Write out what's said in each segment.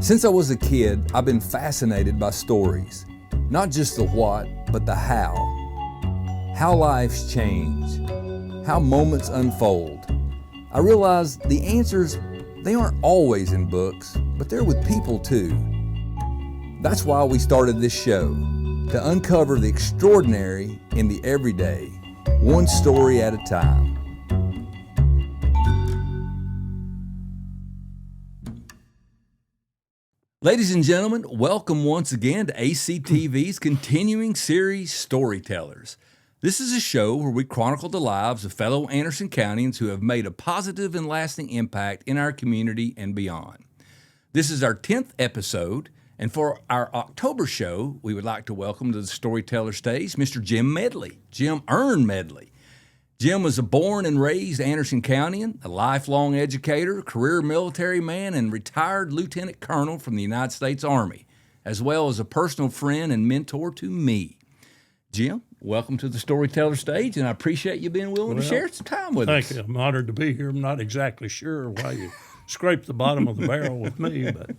Since I was a kid, I've been fascinated by stories. Not just the what, but the how. How lives change. How moments unfold. I realize the answers, they aren't always in books, but they're with people too. That's why we started this show, to uncover the extraordinary in the everyday, one story at a time. Ladies and gentlemen, welcome once again to ACTV's continuing series, Storytellers. This is a show where we chronicle the lives of fellow Anderson Countyans who have made a positive and lasting impact in our community and beyond. This is our 10th episode, and for our October show, we would like to welcome to the Storyteller stage Mr. Jim Medley, Ern Medley. Jim was a born and raised Anderson Countyan, a lifelong educator, career military man, and retired lieutenant colonel from the United States Army, as well as a personal friend and mentor to me. Jim, welcome to the Storyteller stage, and I appreciate you being willing to share some time with us. Thank you. I'm honored to be here. I'm not exactly sure why you scraped the bottom of the barrel with me, but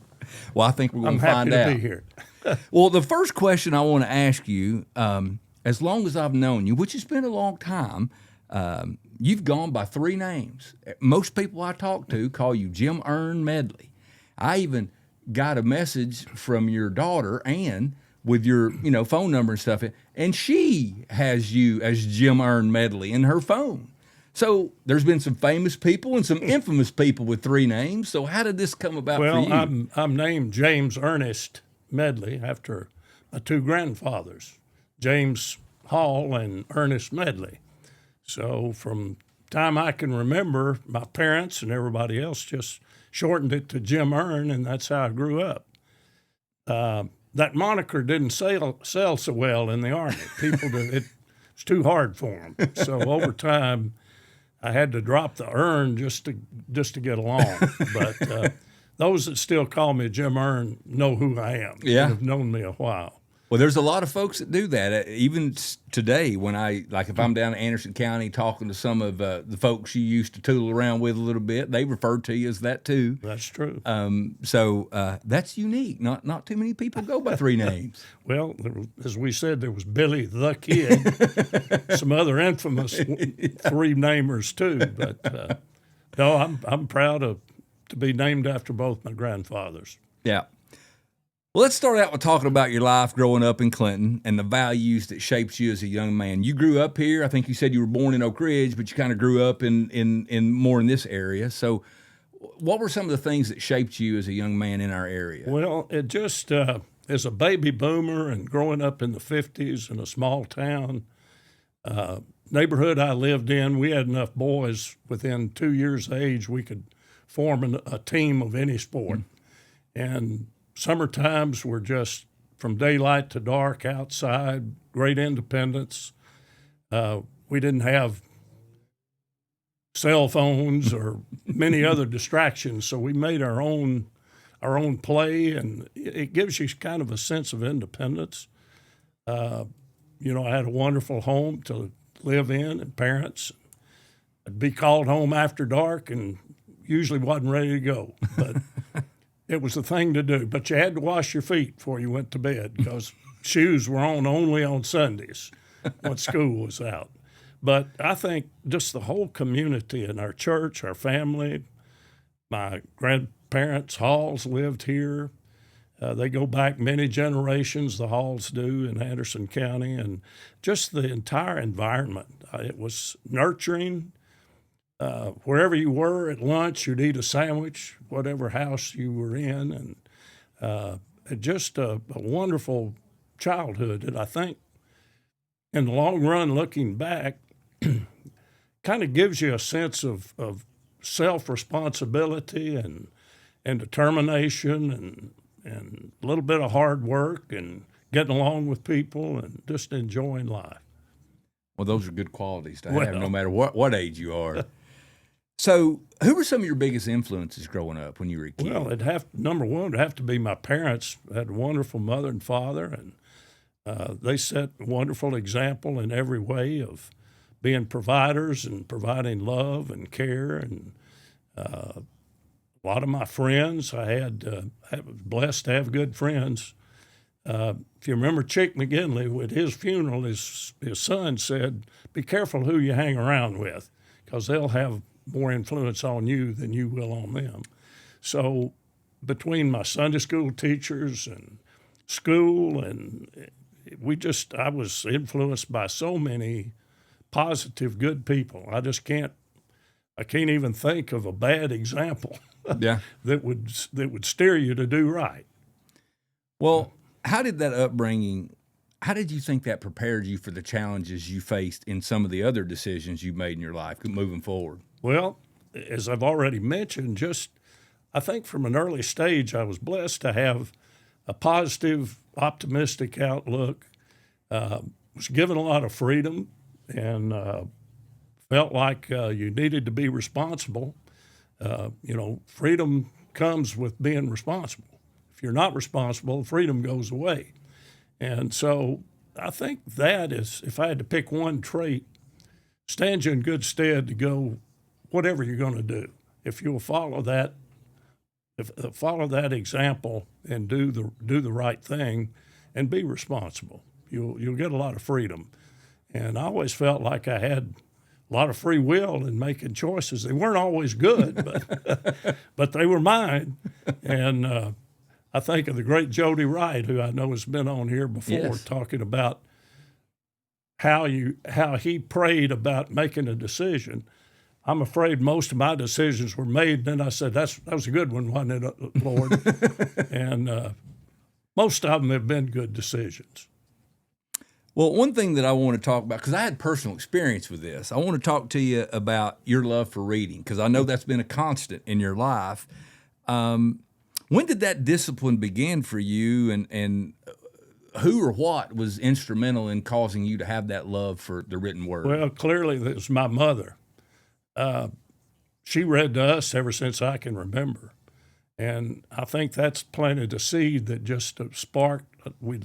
well, I think we're going to find out. I'm happy to be here. Well, the first question I want to ask you, as long as I've known you, which has been a long time, you've gone by three names. Most people I talk to call you Jim Ern Medley. I even got a message from your daughter, Ann, with your phone number and stuff, and she has you as Jim Ern Medley in her phone. So there's been some famous people and some infamous people with three names. So how did this come about for you? Well, I'm named James Ernest Medley after my two grandfathers, James Hall and Ernest Medley. So from time I can remember, my parents and everybody else just shortened it to Jim Ern, and that's how I grew up. That moniker didn't sell so well in the Army. It's too hard for them. So over time, I had to drop the Ern just to get along. But those that still call me Jim Ern know who I am. Yeah, have known me a while. Well, there's a lot of folks that do that. Even today, when if I'm down in Anderson County talking to some of the folks you used to tool around with a little bit, they refer to you as that too. That's true. So that's unique. Not too many people go by three names. Well, as we said, there was Billy the Kid, some other infamous three namers too. But no, I'm proud to be named after both my grandfathers. Yeah. Well, let's start out with talking about your life growing up in Clinton and the values that shaped you as a young man. You grew up here. I think you said you were born in Oak Ridge, but you kind of grew up in more in this area. So what were some of the things that shaped you as a young man in our area? Well, it just, as a baby boomer and growing up in the 50s in a small town, neighborhood I lived in, we had enough boys within 2 years of age we could form a team of any sport. And summer times were just from daylight to dark outside, great independence. We didn't have cell phones or many other distractions, so we made our own play, and it gives you kind of a sense of independence. I had a wonderful home to live in and parents. I'd be called home after dark and usually wasn't ready to go, but it was the thing to do, but you had to wash your feet before you went to bed because shoes were on only on Sundays when school was out. But I think just the whole community and our church, our family, my grandparents' Halls lived here. They go back many generations, the Halls do, in Anderson County, and just the entire environment. It was nurturing. Wherever you were at lunch, you'd eat a sandwich, whatever house you were in, and just a wonderful childhood that I think, in the long run, looking back, kind of gives you a sense of self-responsibility and determination and a little bit of hard work and getting along with people and just enjoying life. Well, those are good qualities to have no matter what age you are. So who were some of your biggest influences growing up when you were a kid? Well, number one would have to be my parents. I had a wonderful mother and father, and they set a wonderful example in every way of being providers and providing love and care and a A lot of my friends, I was blessed to have good friends. If you remember Chick McGinley, at his funeral, his son said, "Be careful who you hang around with, because they'll have more influence on you than you will on them." So between my Sunday school teachers and school, and I was influenced by so many positive, good people. I can't even think of a bad example Yeah. that would steer you to do right. Well, how did that upbringing, how did you think that prepared you for the challenges you faced in some of the other decisions you made in your life moving forward? Well, as I've already mentioned, I think from an early stage, I was blessed to have a positive, optimistic outlook, was given a lot of freedom, and felt like you needed to be responsible. Freedom comes with being responsible. If you're not responsible, freedom goes away. And so I think that is, if I had to pick one trait, stands you in good stead to go whatever you're going to do. If you'll follow that example and do the right thing and be responsible, you'll get a lot of freedom. And I always felt like I had a lot of free will in making choices. They weren't always good, but they were mine. And I think of the great Jody Wright, who I know has been on here before, Yes. talking about how he prayed about making a decision. I'm afraid most of my decisions were made. Then I said, that was a good one, wasn't it, Lord? And most of them have been good decisions. Well, one thing that I want to talk about, because I had personal experience with this, I want to talk to you about your love for reading, because I know that's been a constant in your life. When did that discipline begin for you, and who or what was instrumental in causing you to have that love for the written word? Well, clearly it was my mother. She read to us ever since I can remember. And I think that's planted a seed that just sparked.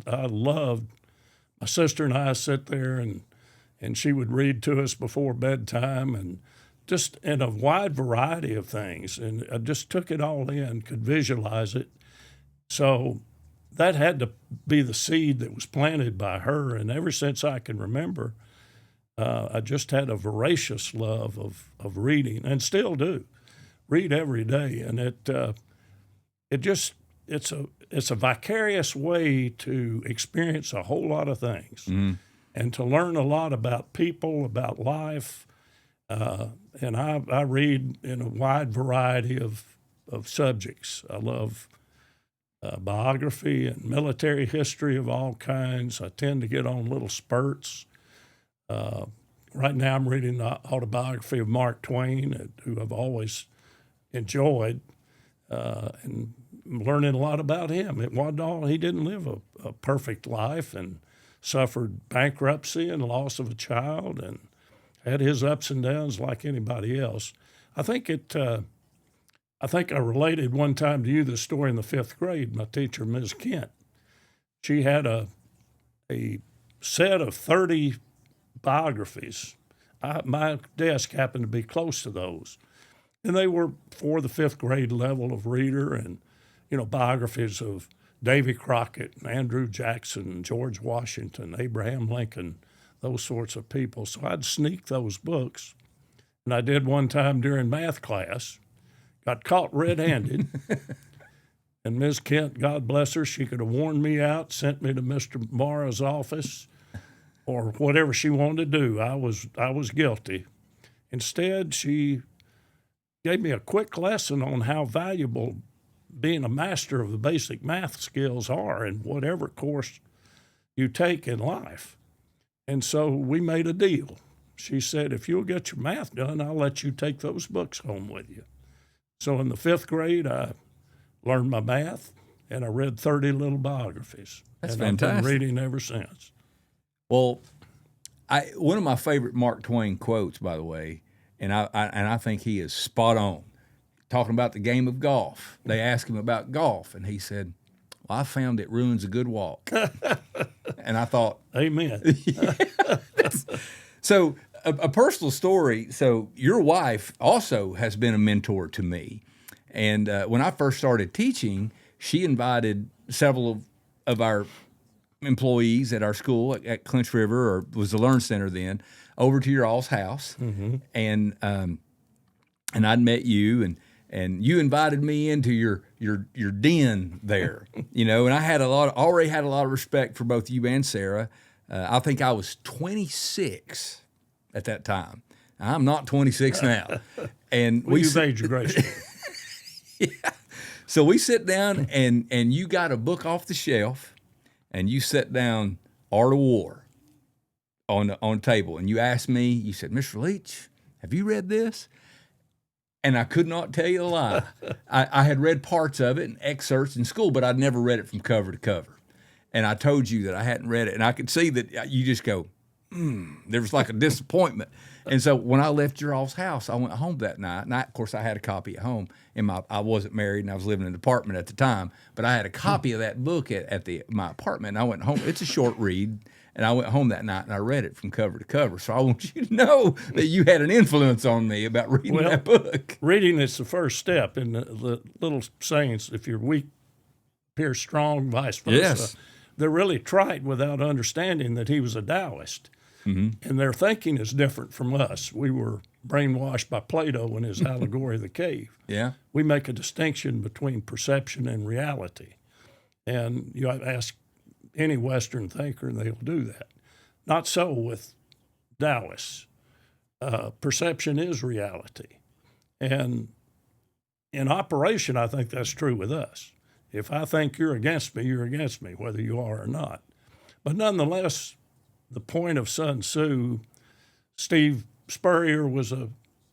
I loved, my sister and I sit there and she would read to us before bedtime, and just in a wide variety of things. And I just took it all in, could visualize it. So that had to be the seed that was planted by her. And ever since I can remember, I just had a voracious love of reading, and still do. Read every day. And it's a vicarious way to experience a whole lot of things, and to learn a lot about people, about life. And I read in a wide variety of subjects. I love biography and military history of all kinds. I tend to get on little spurts. Right now I'm reading the autobiography of Mark Twain, who I've always enjoyed, and learning a lot about him. It wasn't all, he didn't live a perfect life, and suffered bankruptcy and loss of a child, and had his ups and downs like anybody else. I think I related one time to you the story in the 5th grade. My teacher, Ms. Kent, she had a set of 30 biographies. My desk happened to be close to those, and they were for the 5th grade level of reader, and biographies of Davy Crockett, and Andrew Jackson, George Washington, Abraham Lincoln, those sorts of people. So I'd sneak those books, and I did one time during math class. Got caught red-handed, and Ms. Kent, God bless her, she could have warned me out, sent me to Mr. Morrow's office, or whatever she wanted to do. I was guilty. Instead, she gave me a quick lesson on how valuable being a master of the basic math skills are in whatever course you take in life. And so we made a deal. She said, if you'll get your math done, I'll let you take those books home with you. So in the 5th grade, I learned my math, and I read 30 little biographies. That's and fantastic. I've been reading ever since. Well, one of my favorite Mark Twain quotes, by the way, and I think he is spot on. Talking about the game of golf, they asked him about golf, and he said, "Well, I found it ruins a good walk." And I thought, Amen. so a personal story. So your wife also has been a mentor to me, And when I first started teaching, she invited several of our employees at our school at Clinch River, or was the Learn Center then, over to your all's house, and I'd met you, and you invited me into your den there, and I had already had a lot of respect for both you and Sarah. I think I was 26 at that time. I'm not 26 now, and you've aged gracefully. Yeah. So we sit down, and you got a book off the shelf, and you set down Art of War on the table, and you asked me, you said, "Mr. Leach, have you read this?" And I could not tell you a lie. I had read parts of it and excerpts in school, but I'd never read it from cover to cover. And I told you that I hadn't read it, and I could see that you just go, there was like a disappointment. And so when I left your all's house, I went home that night. And of course, I had a copy at home. I wasn't married, and I was living in an apartment at the time. But I had a copy of that book at my apartment. And I went home. It's a short read. And I went home that night, and I read it from cover to cover. So I want you to know that you had an influence on me about reading that book. Reading is the first step in the little sayings. If you're weak, appear strong, vice versa. Yes. They're really trite without understanding that he was a Taoist. And their thinking is different from us. We were brainwashed by Plato and his allegory of the cave. Yeah. We make a distinction between perception and reality. And you ask any Western thinker, and they'll do that. Not so with Taoists. Perception is reality. And in operation, I think that's true with us. If I think you're against me, you're against me, whether you are or not. But nonetheless, the point of Sun Tzu, Steve Spurrier was a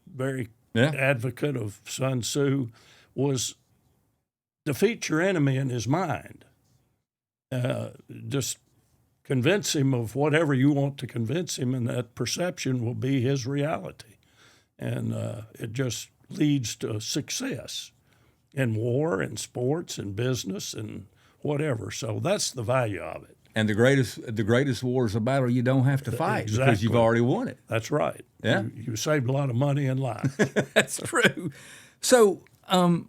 very advocate of Sun Tzu, was defeat your enemy in his mind. Just convince him of whatever you want to convince him, and that perception will be his reality. And it just leads to success in war and sports and business and whatever. So that's the value of it. And the greatest war is a battle you don't have to fight because you've already won it. That's right. Yeah. You saved a lot of money and lives. That's true. So your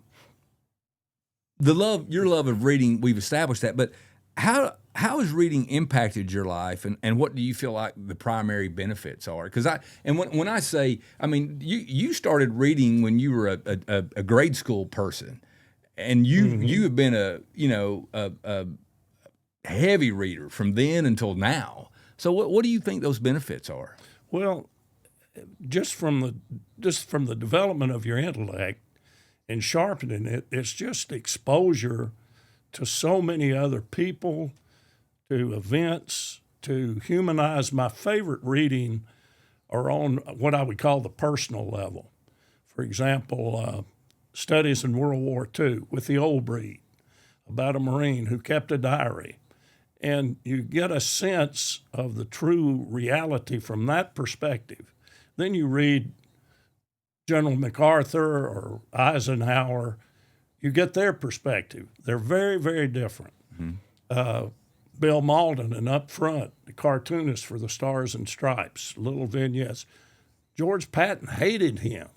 love of reading, we've established that, but how has reading impacted your life, and what do you feel like the primary benefits are? Because when I say, I mean, you started reading when you were a grade school person, and you have been a heavy reader from then until now. So what do you think those benefits are? Well, just from the development of your intellect and sharpening it, it's just exposure to so many other people, to events, to humanize. My favorite reading are on what I would call the personal level. For example, studies in World War II with the Old Breed, about a Marine who kept a diary. And you get a sense of the true reality from that perspective. Then you read General MacArthur or Eisenhower, you get their perspective. They're very, very different. Bill Malden, and Up Front, the cartoonist for the Stars and Stripes, little vignettes. George Patton hated him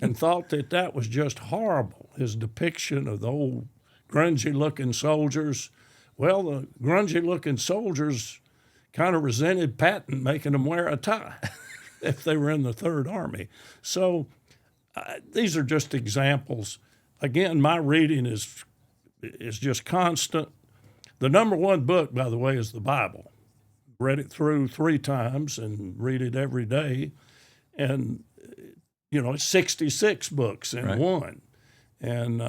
and thought that was just horrible, his depiction of the old grungy-looking soldiers. Well, the grungy-looking soldiers kind of resented Patton making them wear a tie if they were in the Third Army. So these are just examples. Again, my reading is just constant. The number one book, by the way, is the Bible. Read it through 3 times and read it every day. And, it's 66 books in one. And,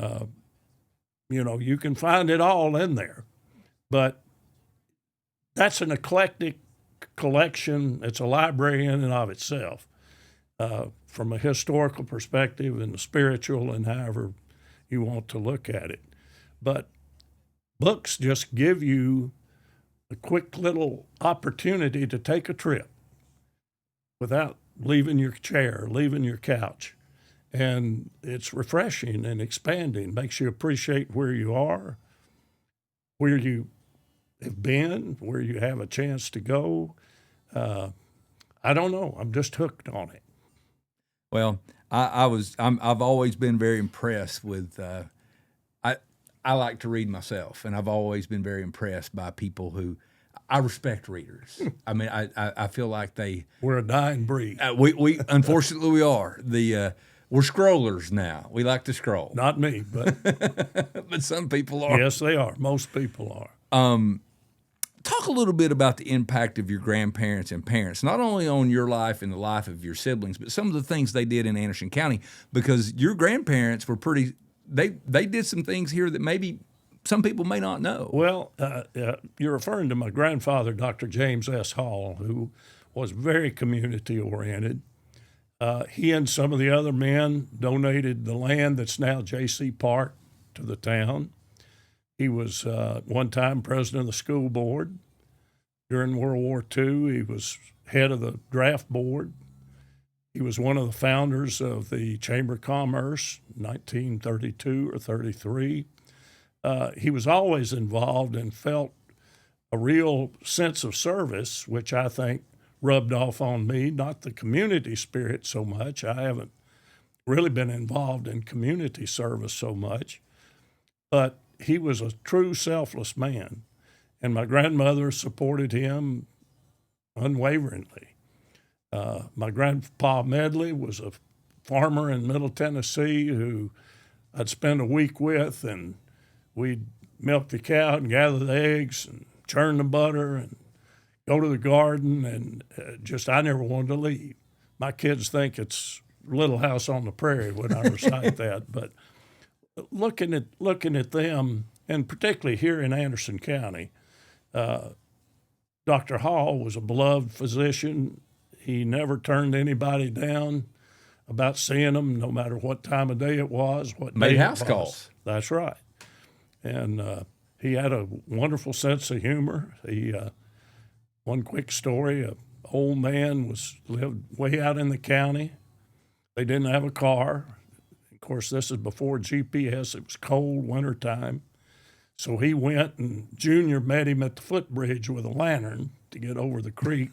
you can find it all in there. But that's an eclectic collection. It's a library in and of itself, from a historical perspective and a spiritual and however you want to look at it. But books just give you a quick little opportunity to take a trip without leaving your chair, leaving your couch. And it's refreshing and expanding, makes you appreciate where you are, where you have been, where you have a chance to go. I don't know. I'm just hooked on it. Well, I've always been very impressed with. I like to read myself, and I've always been very impressed by people who I respect readers. I mean, I feel like We're a dying breed. We unfortunately we are we're scrollers now. We like to scroll. Not me, but but some people are. Yes, they are. Most people are. Talk a little bit about the impact of your grandparents and parents, not only on your life and the life of your siblings, but some of the things they did in Anderson County, because your grandparents were pretty. They did some things here that maybe some people may not know. Well, you're referring to my grandfather, Dr. James S. Hall, who was very community-oriented. He and some of the other men donated the land that's now J.C. Park to the town. He was one time president of the school board. During World War II, he was head of the draft board. He was one of the founders of the Chamber of Commerce, 1932 or 33. He was always involved and felt a real sense of service, which I think rubbed off on me, not the community spirit so much. I haven't really been involved in community service so much, but he was a true selfless man, and my grandmother supported him unwaveringly. My grandpa Medley was a farmer in Middle Tennessee who I'd spend a week with, and we'd milk the cow and gather the eggs and churn the butter and go to the garden, and I never wanted to leave. My kids think it's Little House on the Prairie when I recite that, but looking at them, and particularly here in Anderson County, Dr. Hall was a beloved physician. He never turned anybody down about seeing them, no matter what time of day it was. Made house calls. That's right. And he had a wonderful sense of humor. One quick story: an old man lived way out in the county. They didn't have a car. Of course, this is before GPS. It was cold wintertime. So he went, and Junior met him at the footbridge with a lantern to get over the creek.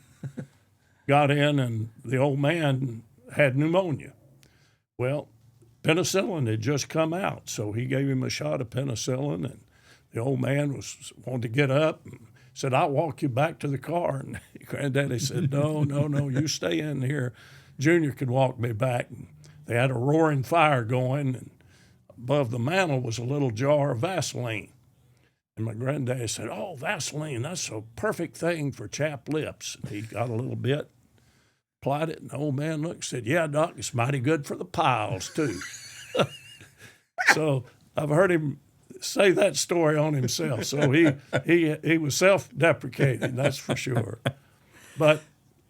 Got in, and the old man had pneumonia. Well, penicillin had just come out, so he gave him a shot of penicillin, and the old man wanted to get up and said, "I'll walk you back to the car." And Granddaddy said, no, you stay in here. Junior could walk me back. And they had a roaring fire going, and above the mantel was a little jar of Vaseline. And my granddaddy said, "Oh, Vaseline, that's a perfect thing for chapped lips." And he got a little bit, applied it, and the old man looked and said, "Yeah, Doc, it's mighty good for the piles, too." So I've heard him say that story on himself. So he was self-deprecating, that's for sure. But,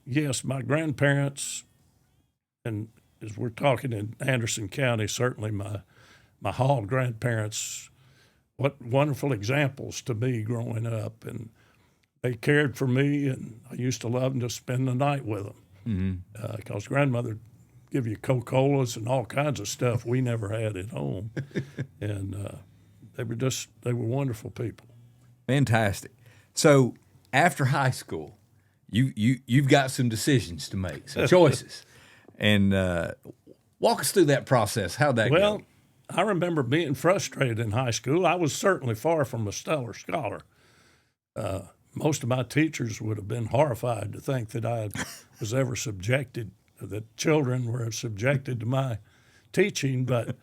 yes, my grandparents, and as we're talking in Anderson County, certainly my Hall grandparents, what wonderful examples to me growing up. And they cared for me, and I used to love to spend the night with them. Because grandmother give you Coca-Colas and all kinds of stuff we never had at home. And they were wonderful people. Fantastic. So after high school, you've got some decisions to make, some choices. And walk us through that process. How'd that go? Well, I remember being frustrated in high school. I was certainly far from a stellar scholar. Most of my teachers would have been horrified to think that I was ever that children were subjected to my teaching, but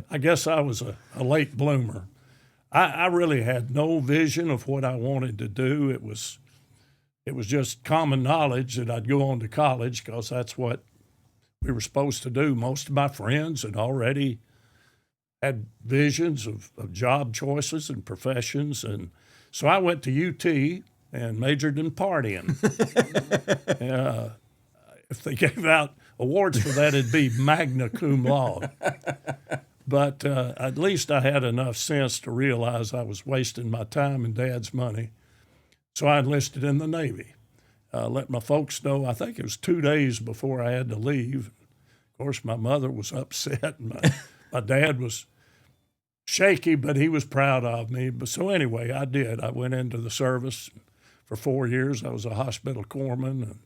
I guess I was a late bloomer. I really had no vision of what I wanted to do. It was just common knowledge that I'd go on to college because that's what we were supposed to do. Most of my friends had already had visions of job choices and professions, and so I went to UT and majored in partying. If they gave out awards for that, it'd be magna cum laude. But at least I had enough sense to realize I was wasting my time and Dad's money. So I enlisted in the Navy. Let my folks know, I think it was 2 days before I had to leave. Of course, my mother was upset, and my dad was shaky, but he was proud of me. But so anyway, I did. I went into the service for 4 years. I was a hospital corpsman, and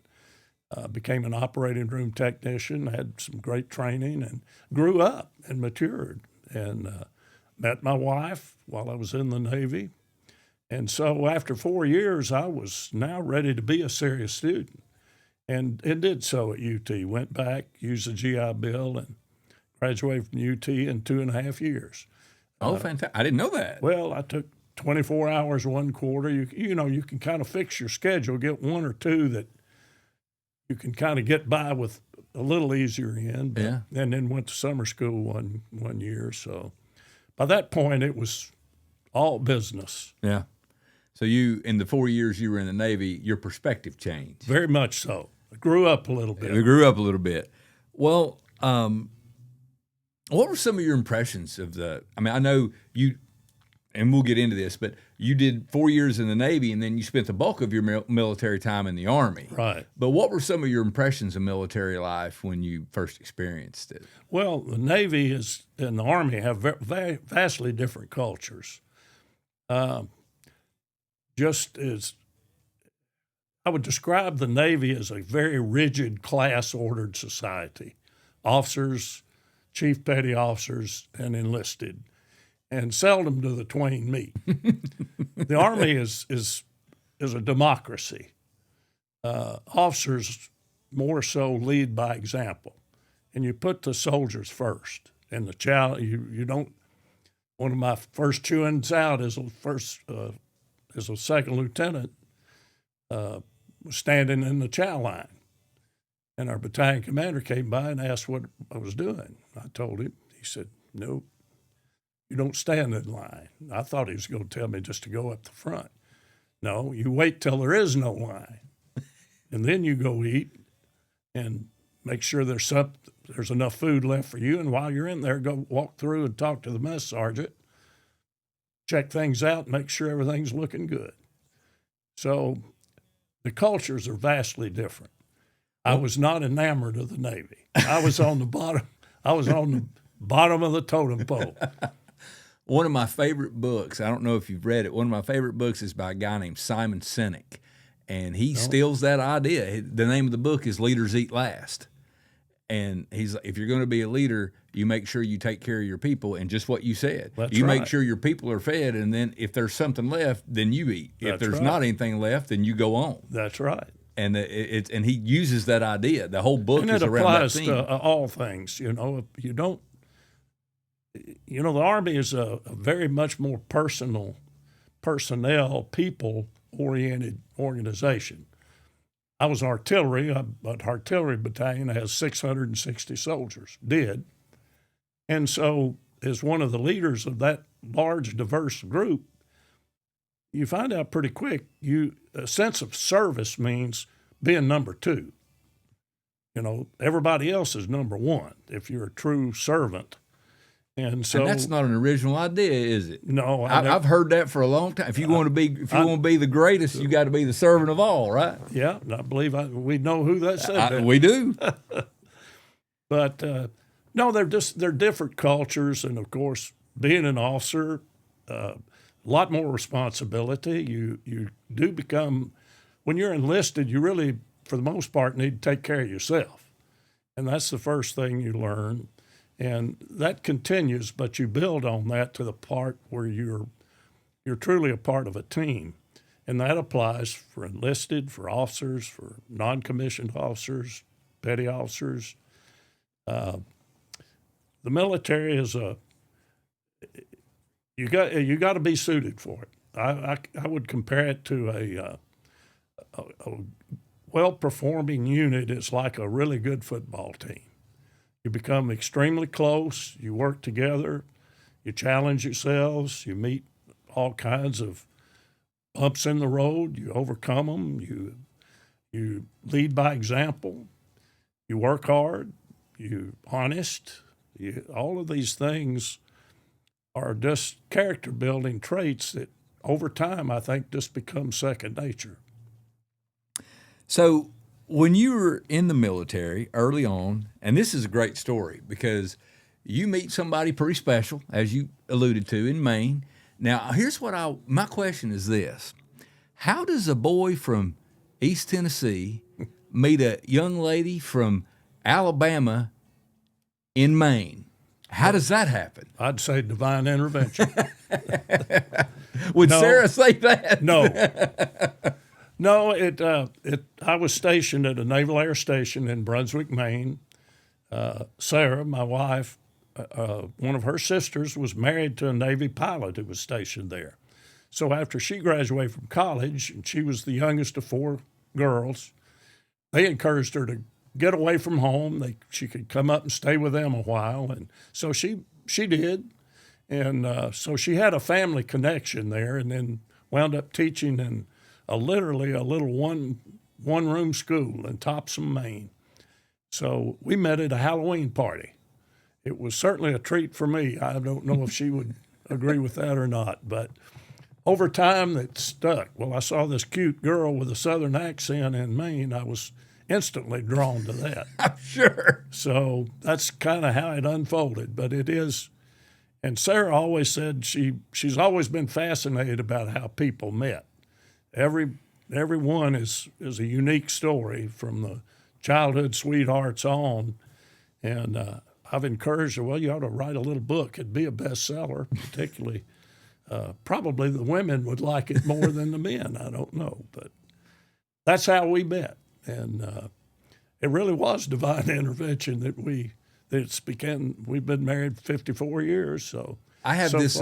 became an operating room technician, had some great training, and grew up and matured. And met my wife while I was in the Navy. And so after 4 years, I was now ready to be a serious student. And did so at UT. Went back, used the GI Bill, and graduated from UT in 2.5 years. Oh, fantastic. I didn't know that. Well, I took 24 hours one quarter. You know, you can kind of fix your schedule, get one or two that you can kind of get by with a little easier in. But, Yeah. And then went to summer school one year. So by that point, it was all business. Yeah. So you, in the 4 years you were in the Navy, your perspective changed. Very much so. I grew up a little bit. You grew up a little bit. Well, what were some of your impressions of I mean, I know you, and we'll get into this, but you did 4 years in the Navy, and then you spent the bulk of your military time in the Army. Right. But what were some of your impressions of military life when you first experienced it? Well, the Navy and the Army have vastly different cultures. Just as I would describe the Navy as a very rigid, class-ordered society. Officers, chief petty officers, and enlisted, and seldom do the twain meet. The Army is a democracy. Officers more so lead by example, and you put the soldiers first. And the challenge, you don't. One of my first chewings out as a second lieutenant was standing in the chow line, and our battalion commander came by and asked what I was doing. I told him. He said, "Nope, you don't stand in line." I thought he was going to tell me just to go up the front. No, you wait till there is no line, and then you go eat and make sure there's enough food left for you. And while you're in there, go walk through and talk to the mess sergeant, check things out, make sure everything's looking good. So the cultures are vastly different. I was not enamored of the Navy. I was on the bottom. I was on the bottom of the totem pole. One of my favorite books, I don't know if you've read it, one of my favorite books is by a guy named Simon Sinek, and he steals that idea. The name of the book is Leaders Eat Last. And he's like, if you're going to be a leader, you make sure you take care of your people, and just what you said. That's you right. make sure your people are fed, and then if there's something left, then you eat. If there's not anything left, then you go on. That's right. And and he uses that idea. The whole book And is it around that applies theme. to all things. You know, if you don't, the Army is a very much more personnel, people-oriented organization. I was artillery, but artillery battalion has 660 soldiers, did. And so as one of the leaders of that large, diverse group, you find out pretty quick, a sense of service means being number two. Everybody else is number one if you're a true servant. And so And that's not an original idea, is it? No, I've heard that for a long time. If you want to be the greatest, you got to be the servant of all, right? Yeah, and I believe we know who that said that. We do. But no, they're different cultures, and of course, being an officer, a lot more responsibility. You do become, when you're enlisted, you really, for the most part, need to take care of yourself, and that's the first thing you learn. And that continues, but you build on that to the part where you're truly a part of a team. And that applies for enlisted, for officers, for non-commissioned officers, petty officers. The military is you got to be suited for it. I would compare it to a well-performing unit is like a really good football team. You become extremely close. You work together. You challenge yourselves. You meet all kinds of bumps in the road. You overcome them. You lead by example. You work hard. You're honest. All of these things are just character-building traits that over time I think just become second nature. So when you were in the military early on, and this is a great story because you meet somebody pretty special, as you alluded to, in Maine. Now, here's my question is this. How does a boy from East Tennessee meet a young lady from Alabama in Maine. How does that happen? I'd say divine intervention. Would Sarah say that? No. No, I was stationed at a Naval Air Station in Brunswick, Maine. Sarah, my wife, one of her sisters was married to a Navy pilot who was stationed there. So after she graduated from college, and she was the youngest of 4 girls, they encouraged her to get away from home. She could come up and stay with them a while, and so she did. And so she had a family connection there, and then wound up teaching in literally a little one-room school in Topsom, Maine. So we met at a Halloween party. It was certainly a treat for me. I don't know if she would agree with that or not, but over time it stuck. Well, I saw this cute girl with a Southern accent in Maine. I was instantly drawn to that. I'm sure. So that's kind of how it unfolded. But it is, and Sarah always said she's always been fascinated about how people met. Every one is a unique story from the childhood sweethearts on, and I've encouraged her, well, you ought to write a little book. It'd be a bestseller, particularly. Probably the women would like it more than the men. I don't know, but that's how we met, and it really was divine intervention that we've been married 54 years. So I have so this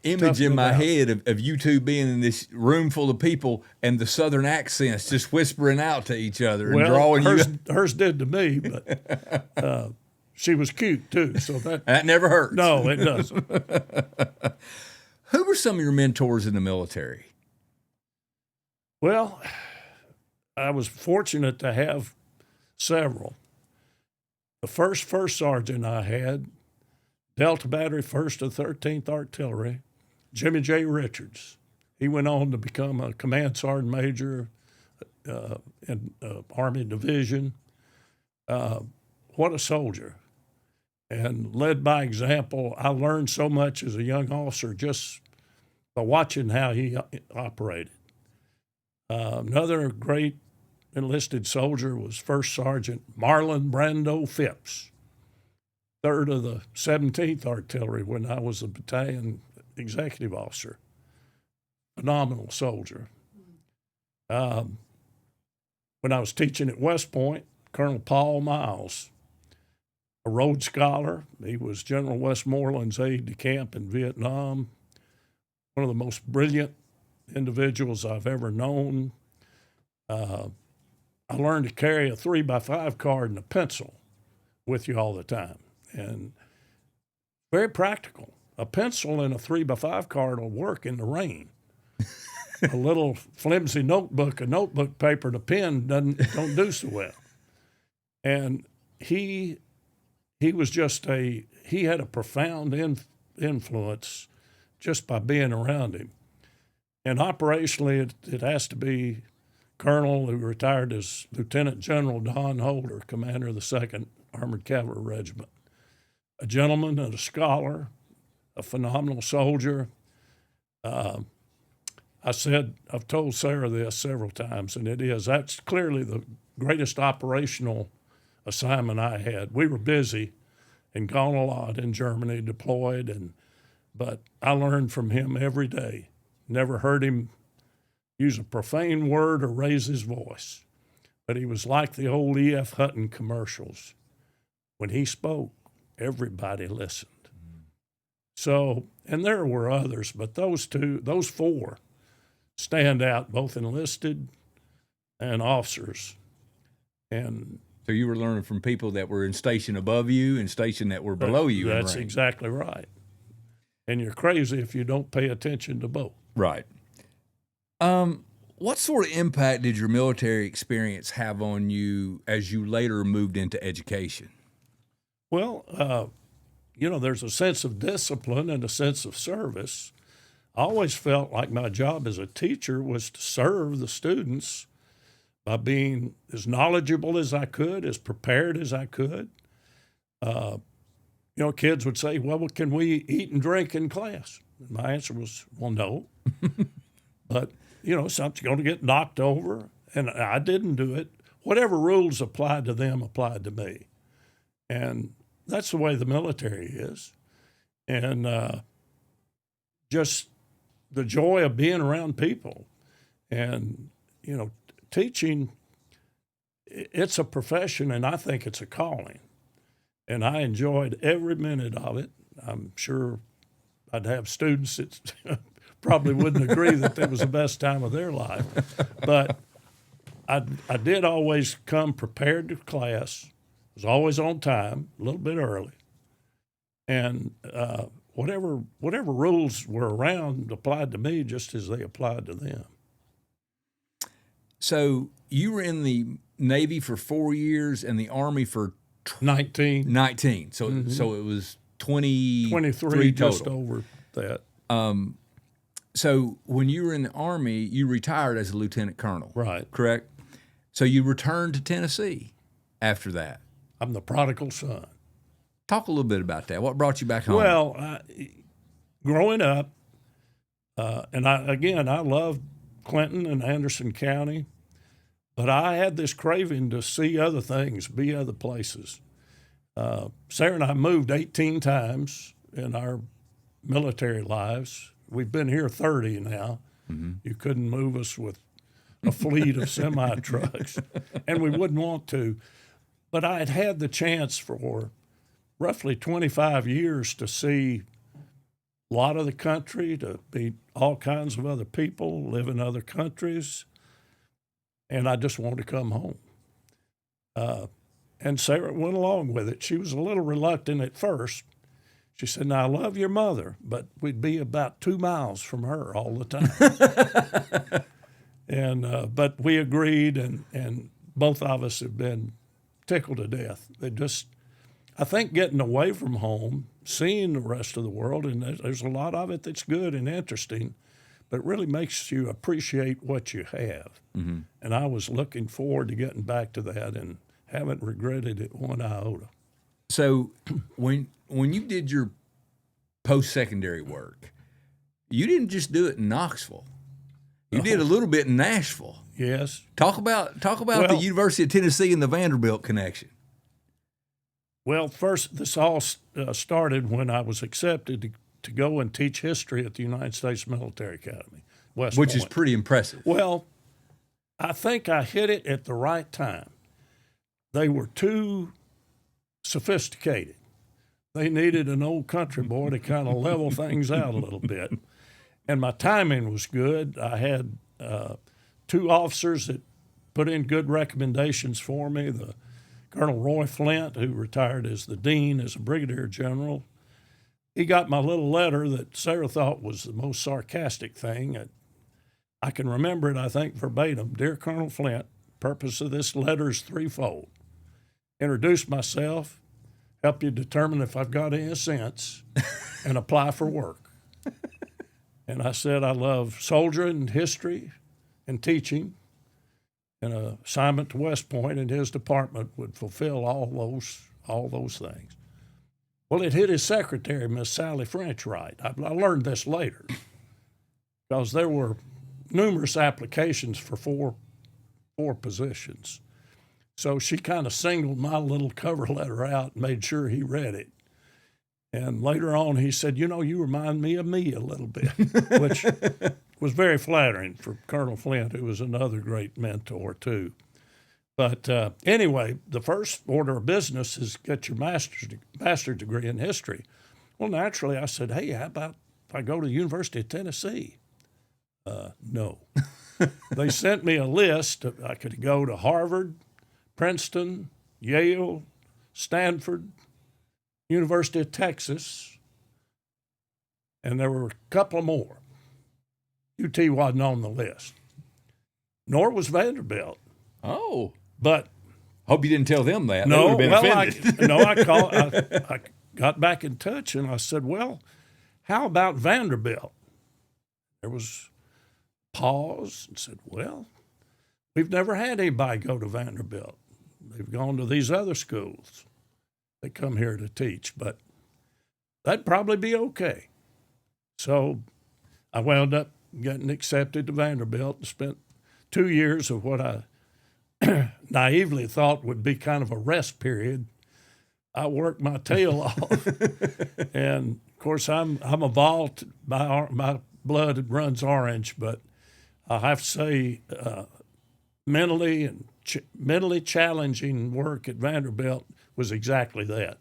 image in my head of you two being in this room full of people and the Southern accents just whispering out to each other and drawing hers did to me, but she was cute too. So that never hurts. No, it doesn't. Who were some of your mentors in the military? Well, I was fortunate to have several. The first sergeant I had, Delta Battery 1st and 13th Artillery, Jimmy J. Richards. He went on to become a command sergeant major in Army Division. What a soldier. And led by example. I learned so much as a young officer just by watching how he operated. Another great enlisted soldier was First Sergeant Marlon Brando Phipps, 3rd of the 17th Artillery when I was a battalion executive officer. Phenomenal soldier. When I was teaching at West Point, Colonel Paul Miles, a Rhodes Scholar. He was General Westmoreland's aide-de-camp in Vietnam. One of the most brilliant individuals I've ever known. I learned to carry a 3x5 card and a pencil with you all the time. And very practical. A pencil and a 3x5 card will work in the rain. A little flimsy notebook, a notebook paper, and a pen don't do so well. And he was he had a profound influence just by being around him. And operationally, it has to be Colonel, who retired as Lieutenant General Don Holder, commander of the 2nd Armored Cavalry Regiment. A gentleman and a scholar, a phenomenal soldier. I've told Sarah this several times, and that's clearly the greatest operational assignment I had. We were busy and gone a lot in Germany, deployed, but I learned from him every day. Never heard him use a profane word or raise his voice. But he was like the old E.F. Hutton commercials. When he spoke, everybody listened. So, and there were others, but those 4 stand out, both enlisted and officers. And so you were learning from people that were in station above you and station that were below you. That's exactly right. And you're crazy if you don't pay attention to both. Right. What sort of impact did your military experience have on you as you later moved into education? Well, there's a sense of discipline and a sense of service. I always felt like my job as a teacher was to serve the students by being as knowledgeable as I could, as prepared as I could. Kids would say, well, can we eat and drink in class? And my answer was, well, no. But, something's going to get knocked over. And I didn't do it. whatever rules applied to them applied to me. And that's the way the military is. And just the joy of being around people. And, you know, teaching, it's a profession, and I think it's a calling. And I enjoyed every minute of it. I'm sure I'd have students that probably wouldn't agree that it was the best time of their life. But I did always come prepared to class, was always on time, a little bit early. And whatever rules were around applied to me just as they applied to them. So you were in the Navy for 4 years and the Army for 19. 19. So so it was 23 total. Just over that. So when you were in the Army, you retired as a lieutenant colonel. Right. Correct? So you returned to Tennessee after that. I'm the prodigal son. Talk a little bit about that. What brought you back home? Well, growing up, and I loved Clinton and Anderson County, but I had this craving to see other things, be other places. Sarah and I moved 18 times in our military lives. We've been here 30 now. Mm-hmm. You couldn't move us with a fleet of semi-trucks, and we wouldn't want to. But I had had the chance for roughly 25 years to see a lot of the country, to meet all kinds of other people, live in other countries, and I just wanted to come home. And Sarah went along with it. She was a little reluctant at first. She said, "Now, I love your mother, but we'd be about 2 miles from her all the time." And but we agreed, and both of us have been tickled to death. I think getting away from home, seeing the rest of the world, and there's a lot of it that's good and interesting, but it really makes you appreciate what you have. Mm-hmm. And I was looking forward to getting back to that and haven't regretted it one iota. So when you did your post-secondary work, you didn't just do it in Knoxville. You did a little bit in Nashville. Yes. Talk about the University of Tennessee and the Vanderbilt connection. Well, first, this all started when I was accepted to go and teach history at the United States Military Academy, West Which Point. is pretty impressive. Well, I think I hit it at the right time. They were too sophisticated. They needed an old country boy to kind of level things out a little bit. And my timing was good. I had 2 officers that put in good recommendations for me. The Colonel Roy Flint, who retired as the dean, as a brigadier general, he got my little letter that Sarah thought was the most sarcastic thing. I can remember it, I think, verbatim. "Dear Colonel Flint, purpose of this letter is threefold. Introduce myself, help you determine if I've got any sense, and apply for work." And I said I love soldiering, history, and teaching. And an assignment to West Point in his department would fulfill all those things. Well, it hit his secretary, Miss Sally French, right. I learned this later because there were numerous applications for four positions. So she kind of singled my little cover letter out and made sure he read it. And later on, he said, "You know, you remind me of me a little bit," which was very flattering for Colonel Flint, who was another great mentor, too. But anyway, the first order of business is get your master's degree in history. Well, naturally, I said, "Hey, how about if I go to the University of Tennessee?" No. They sent me a list. I could go to Harvard, Princeton, Yale, Stanford, University of Texas, and there were a couple more. UT wasn't on the list, nor was Vanderbilt. Oh, but hope you didn't tell them that. No, they would have been offended. I got back in touch and I said, "Well, how about Vanderbilt?" There was a pause and said, "Well, we've never had anybody go to Vanderbilt. They've gone to these other schools. They come here to teach, but that'd probably be okay." So I wound up getting accepted to Vanderbilt and spent 2 years of what I naively thought would be kind of a rest period, I worked my tail off. And of course, I'm a vault. My blood runs orange, but I have to say, mentally challenging work at Vanderbilt was exactly that.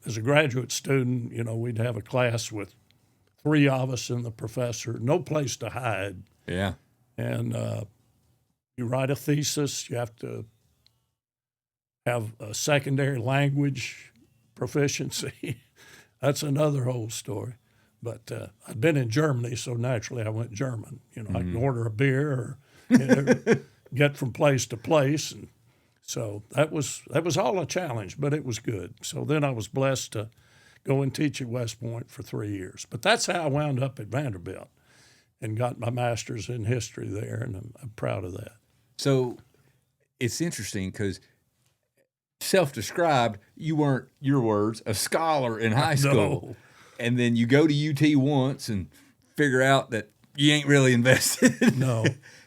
As a graduate student, we'd have a class with 3 of us and the professor, no place to hide. Yeah. And you write a thesis, you have to have a secondary language proficiency. That's another whole story. But I'd been in Germany, so naturally I went German. I can order a beer or get from place to place. And so that was all a challenge, but it was good. So then I was blessed to go and teach at West Point for 3 years. But that's how I wound up at Vanderbilt and got my master's in history there, and I'm proud of that. So it's interesting because self-described, you weren't, your words, a scholar in high school. No. And then you go to UT once and figure out that you ain't really invested. No.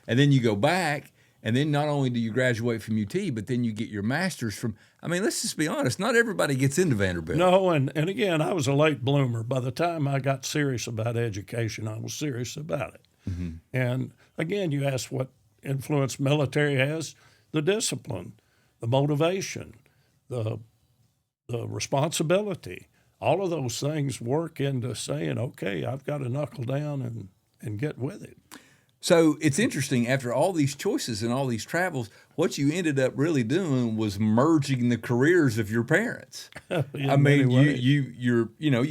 And then you go back, and then not only do you graduate from UT, but then you get your master's from, let's just be honest, not everybody gets into Vanderbilt. No, and again, I was a late bloomer. By the time I got serious about education, I was serious about it. Mm-hmm. And again, you ask what influence military has, the discipline, the motivation, the responsibility. All of those things work into saying, okay, I've got to knuckle down and get with it. So it's interesting, after all these choices and all these travels, what you ended up really doing was merging the careers of your parents. You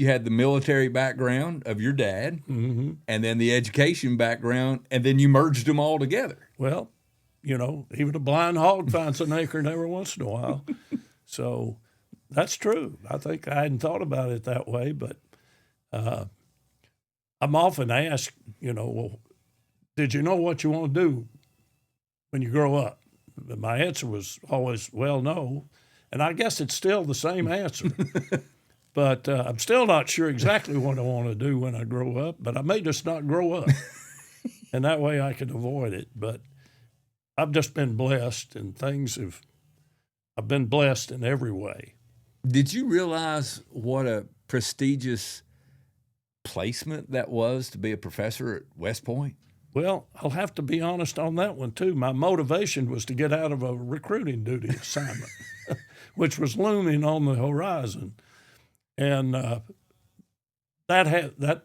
had the military background of your dad, mm-hmm. and then the education background, and then you merged them all together. Well, even a blind hog finds an acorn every once in a while. So that's true. I think I hadn't thought about it that way, but I'm often asked, well, did you know what you want to do when you grow up? My answer was always, well, no. And I guess it's still the same answer. But I'm still not sure exactly what I want to do when I grow up, but I may just not grow up. And that way I can avoid it. But I've just been blessed, and I've been blessed in every way. Did you realize what a prestigious placement that was to be a professor at West Point? Well, I'll have to be honest on that one, too. My motivation was to get out of a recruiting duty assignment, which was looming on the horizon. And that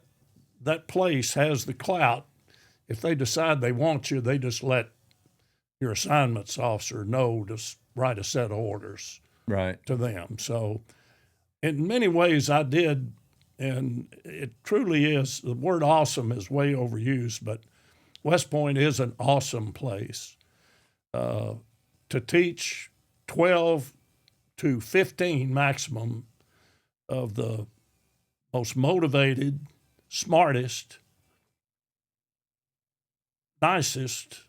place has the clout. If they decide they want you, they just let your assignments officer know to write a set of orders to them. So in many ways I did, and it truly is, the word awesome is way overused, but West Point is an awesome place to teach 12 to 15 maximum of the most motivated, smartest, nicest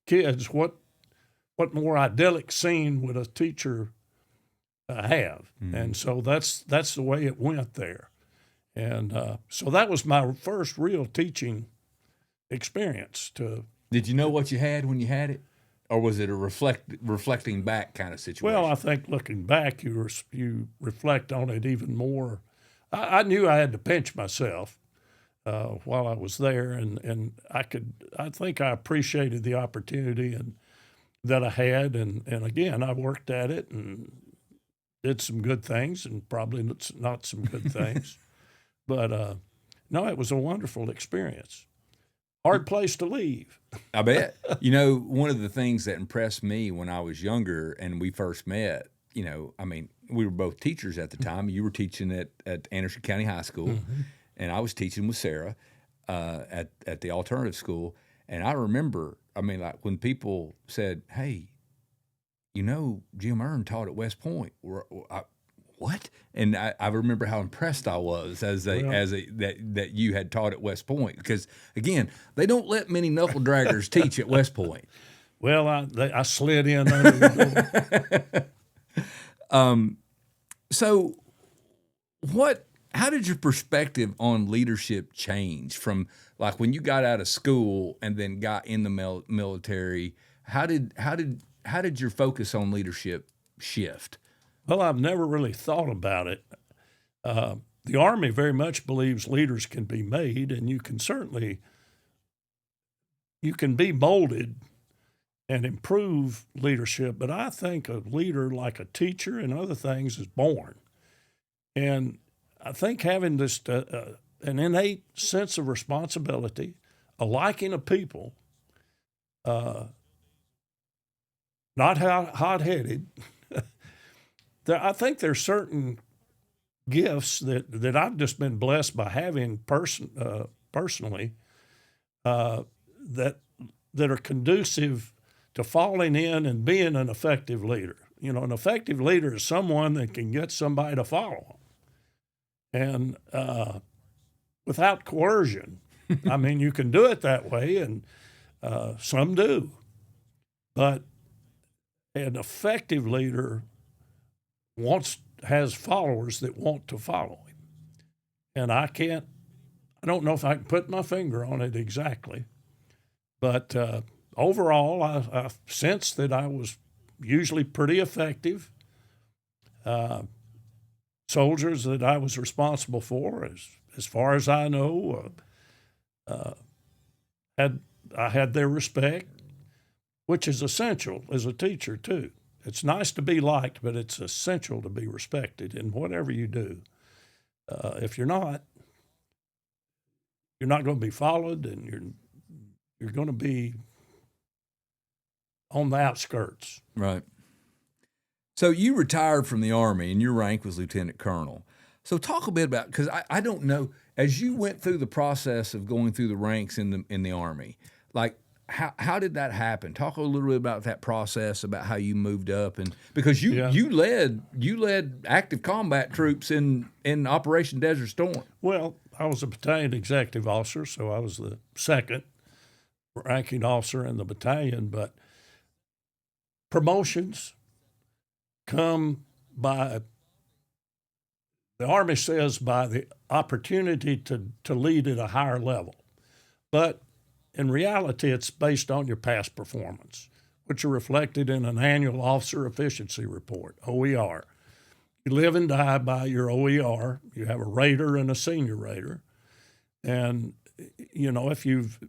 kids. What more idyllic scene would a teacher have? Mm-hmm. And so that's the way it went there. And so that was my first real teaching experience. Did you know what you had when you had it, or was it a reflecting back kind of situation? Well, I think looking back, you reflect on it even more. I knew I had to pinch myself while I was there, and I think I appreciated the opportunity and that I had, and again I worked at it and did some good things and probably not some good things, but no, it was a wonderful experience. Hard place to leave. I bet. One of the things that impressed me when I was younger and we first met, we were both teachers at the time. You were teaching at Anderson County High School, mm-hmm. and I was teaching with Sarah at the alternative school. And I remember, when people said, hey, Jim Ern taught at West Point. What? And I remember how impressed I was that you had taught at West Point, because again, they don't let many knuckle draggers teach at West Point. Well, I slid in under the door. So how did your perspective on leadership change from like when you got out of school and then got in the military? How did your focus on leadership shift? Well, I've never really thought about it. The Army very much believes leaders can be made, and you can be molded and improve leadership. But I think a leader, like a teacher and other things, is born. And I think having this an innate sense of responsibility, a liking of people, not hot-headed. I think there's certain gifts that I've just been blessed by having personally that are conducive to falling in and being an effective leader. You know, an effective leader is someone that can get somebody to follow them, and without coercion. I mean, you can do it that way, and some do, but an effective leader has followers that want to follow him. And I don't know if I can put my finger on it exactly, but overall, I sensed that I was usually pretty effective. Soldiers that I was responsible for, as far as I know, I had their respect, which is essential as a teacher too. It's nice to be liked, but it's essential to be respected in whatever you do. If you're not going to be followed, and you're going to be on the outskirts. Right. So you retired from the Army, and your rank was lieutenant colonel. So talk a bit about, because I don't know, as you went through the process of going through the ranks in the Army, like how did that happen? Talk a little bit about that process, about how you moved up, and because you led active combat troops in Operation Desert Storm. Well, I was a battalion executive officer, so I was the second ranking officer in the battalion, but promotions come by, the Army says, by the opportunity to lead at a higher level. But in reality, it's based on your past performance, which are reflected in an annual officer efficiency report, OER. You live and die by your OER. You have a rater and a senior rater. And, you know, if you've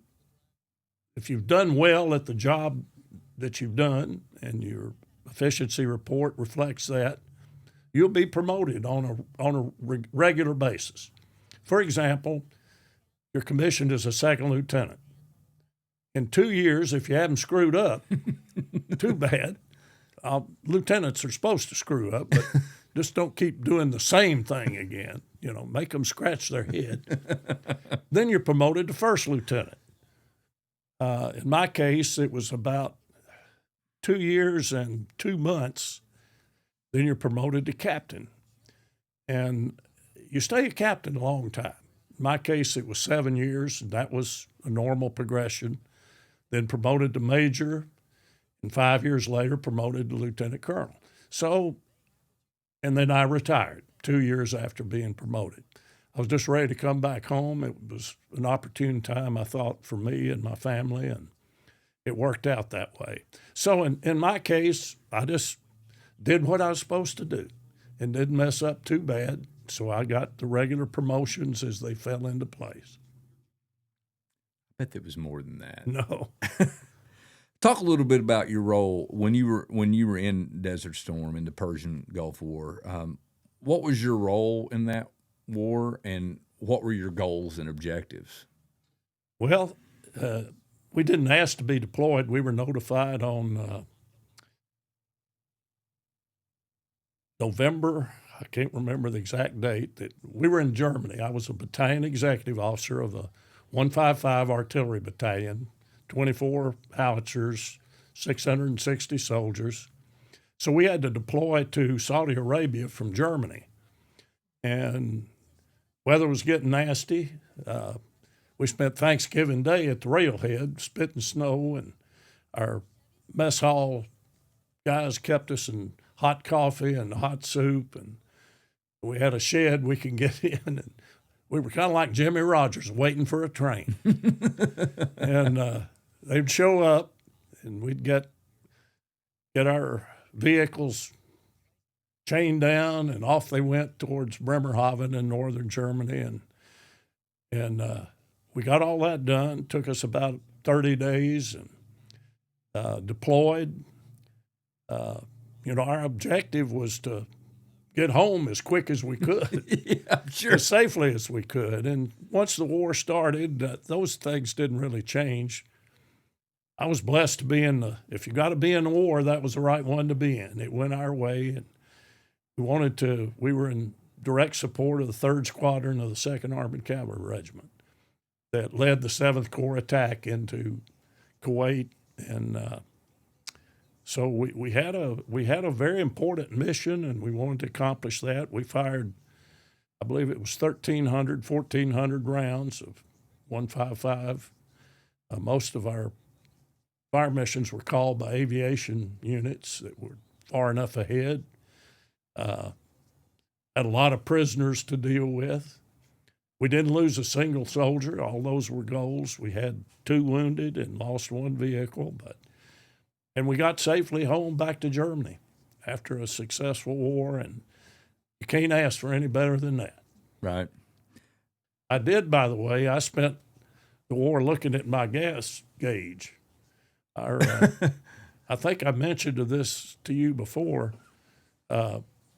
done well at the job that you've done and your efficiency report reflects that, you'll be promoted on a regular basis. For example, you're commissioned as a second lieutenant. In 2 years, if you haven't screwed up, too bad. Lieutenants are supposed to screw up, but just don't keep doing the same thing again. You know, make them scratch their head. Then you're promoted to first lieutenant. In my case, it was about 2 years and 2 months. Then you're promoted to captain. And you stay a captain a long time. In my case, it was 7 years, and that was a normal progression. Then promoted to major, and 5 years later promoted to lieutenant colonel. So, and then I retired 2 years after being promoted. I was just ready to come back home. It was an opportune time, I thought, for me and my family, and it worked out that way. So in my case, I just did what I was supposed to do and didn't mess up too bad. So I got the regular promotions as they fell into place. I bet there was more than that. No. Talk a little bit about your role when you were in Desert Storm in the Persian Gulf War. What was your role in that war, and what were your goals and objectives? Well, we didn't ask to be deployed. We were notified on November, I can't remember the exact date, that we were in Germany. I was a battalion executive officer of the 155 Artillery Battalion, 24 howitzers, 660 soldiers. So we had to deploy to Saudi Arabia from Germany. And weather was getting nasty. We spent Thanksgiving Day at the railhead, spitting snow, and our mess hall guys kept us in hot coffee and hot soup, and we had a shed we could get in, and we were kind of like Jimmy Rogers waiting for a train. And they'd show up, and we'd get our vehicles chained down, and off they went towards Bremerhaven in northern Germany, and we got all that done. Took us about 30 days, and deployed. Our objective was to get home as quick as we could, Yeah, sure. as safely as we could. And once the war started, those things didn't really change. I was blessed to be if you got to be in the war, that was the right one to be in. It went our way, and we were in direct support of the 3rd Squadron of the 2nd Armored Cavalry Regiment that led the 7th Corps attack into Kuwait. And so we had a very important mission, and we wanted to accomplish that. We fired, I believe it was 1,400 rounds of 155. Most of our fire missions were called by aviation units that were far enough ahead. Had a lot of prisoners to deal with. We didn't lose a single soldier. All those were goals. We had 2 wounded and lost 1 vehicle, and we got safely home back to Germany after a successful war, and you can't ask for any better than that. Right. I did, by the way, I spent the war looking at my gas gauge. I think I mentioned this to you before.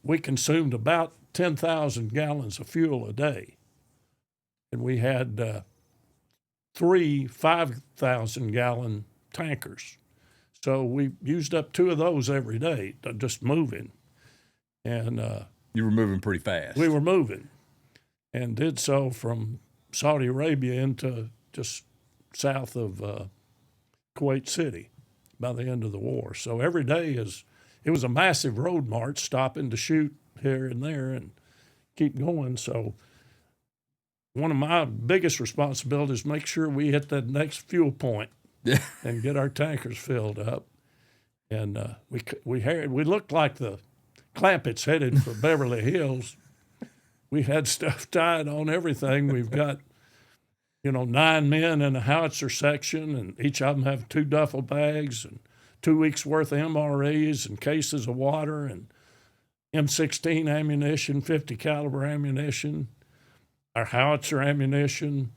We consumed about 10,000 gallons of fuel a day, and we had 3 5,000-gallon tankers. So we used up 2 of those every day, just moving. And You were moving pretty fast. we were moving, and did so from Saudi Arabia into just south of Kuwait City by the end of the war. So every day it was a massive road march, stopping to shoot here and there and keep going. So one of my biggest responsibilities is make sure we hit that next fuel point and get our tankers filled up. And we looked like the Clampetts headed for Beverly Hills. We had stuff tied on everything. We've got 9 men in a howitzer section, and each of them have 2 duffel bags and 2 weeks' worth of MREs and cases of water and M16 ammunition, 50 caliber ammunition, our howitzer ammunition.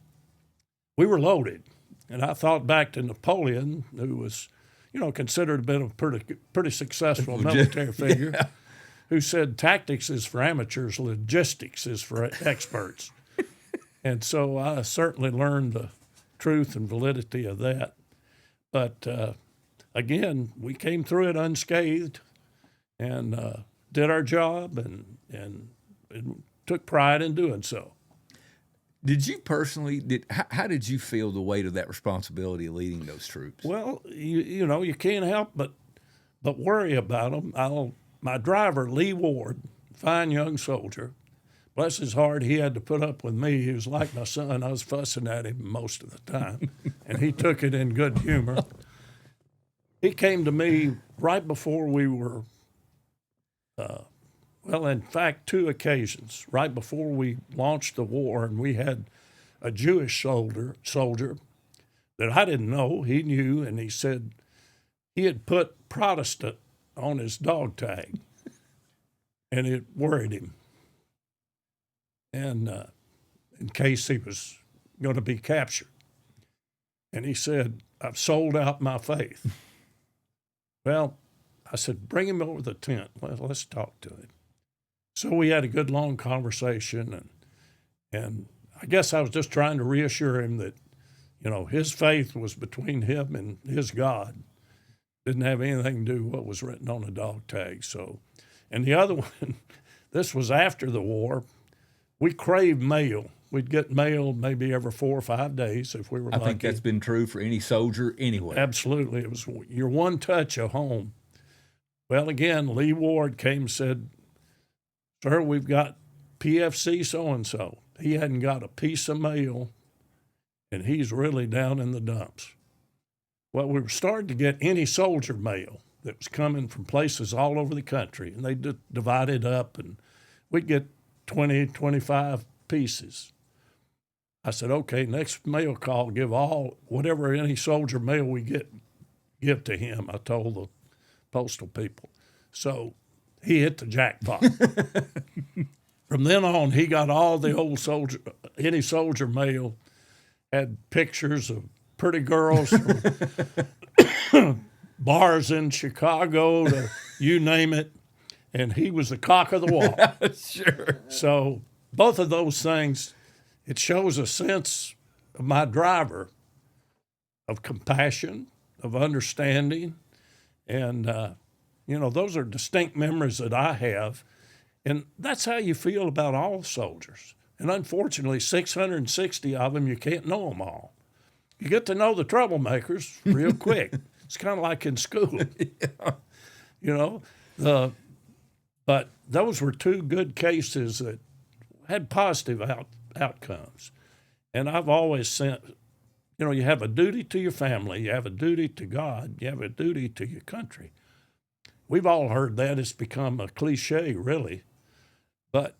We were loaded. And I thought back to Napoleon, who was, considered a bit of a pretty successful military figure, Yeah. who said tactics is for amateurs, logistics is for experts. And so I certainly learned the truth and validity of that. But again, we came through it unscathed and did our job and took pride in doing so. Did you personally, how did you feel the weight of that responsibility of leading those troops? Well, you can't help but worry about them. My driver, Lee Ward, fine young soldier, bless his heart, he had to put up with me. He was like my son. I was fussing at him most of the time, and he took it in good humor. He came to me right before we were, in fact, 2 occasions, right before we launched the war, and we had a Jewish soldier that I didn't know. He knew, and he said he had put Protestant on his dog tag, and it worried him. And in case he was going to be captured. And he said, I've sold out my faith. Well, I said, bring him over the tent. Let's talk to him. So we had a good long conversation, and I guess I was just trying to reassure him that, his faith was between him and his God. Didn't have anything to do with what was written on the dog tag. So, and the other one, this was after the war. We craved mail. We'd get mail maybe every 4 or 5 days if we were lucky. I think that's been true for any soldier anywhere. Absolutely. It was your one touch of home. Well, again, Lee Ward came and said, sir, we've got PFC so-and-so. He hadn't got a piece of mail, and he's really down in the dumps. Well, we were starting to get any soldier mail that was coming from places all over the country, and they divided up, and we'd get 20, 25 pieces. I said, okay, next mail call, give whatever any soldier mail we get, give to him. I told the postal people. So he hit the jackpot. From then on, he got all the old soldier, any soldier mail, had pictures of pretty girls from bars in Chicago, to you name it, and he was the cock of the walk. Sure. So both of those things, it shows a sense of my driver of compassion, of understanding, and those are distinct memories that I have, and that's how you feel about all soldiers. And unfortunately, 660 of them, you can't know them all. You get to know the troublemakers real quick. It's kind of like in school, But those were two good cases that had positive outcomes. And I've always said, you have a duty to your family, you have a duty to God, you have a duty to your country. We've all heard that. It's become a cliche, really. But,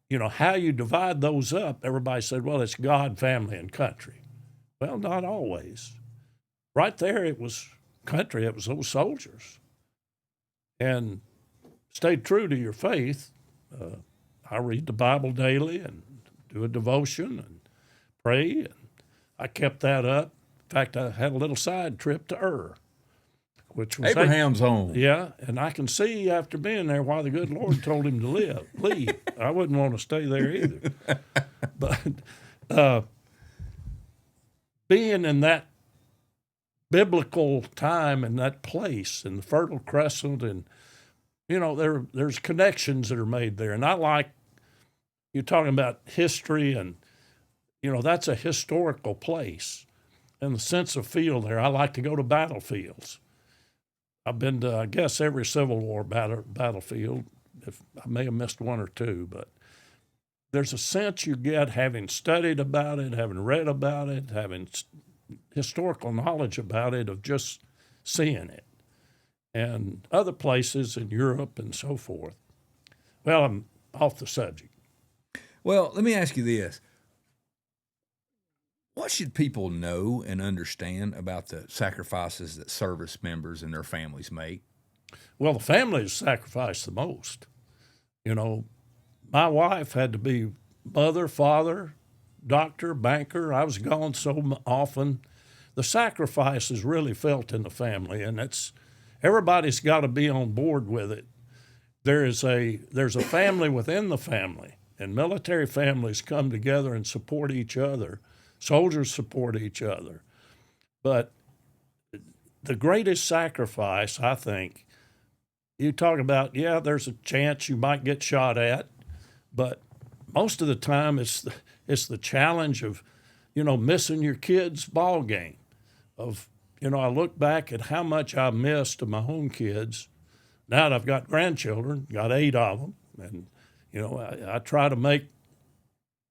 how you divide those up, everybody said, well, it's God, family, and country. Well, not always. Right there, it was country, it was those soldiers. And stay true to your faith. I read the Bible daily and do a devotion and pray, and I kept that up. In fact, I had a little side trip to Ur, which was Abraham's home. Yeah, and I can see after being there why the good Lord told him to leave. I wouldn't want to stay there either. But being in that biblical time and that place in the Fertile Crescent, and there's connections that are made there, and I like you're talking about history, and that's a historical place, and the sense of feel there. I like to go to battlefields. I've been to, I guess, every Civil War battlefield. I may have missed one or two, but there's a sense you get having studied about it, having read about it, having historical knowledge about it, of just seeing it. And other places in Europe and so forth. Well, I'm off the subject. Well, let me ask you this. What should people know and understand about the sacrifices that service members and their families make? Well, the families sacrifice the most. My wife had to be mother, father, doctor, banker. I was gone so often. The sacrifice is really felt in the family, and everybody's got to be on board with it. There's a family within the family, and military families come together and support each other. Soldiers support each other. But the greatest sacrifice, I think, you talk about, there's a chance you might get shot at, but most of the time it's the challenge of, missing your kid's ball game. I look back at how much I missed of my own kids. Now that I've got grandchildren, got 8 of them, and, I try to make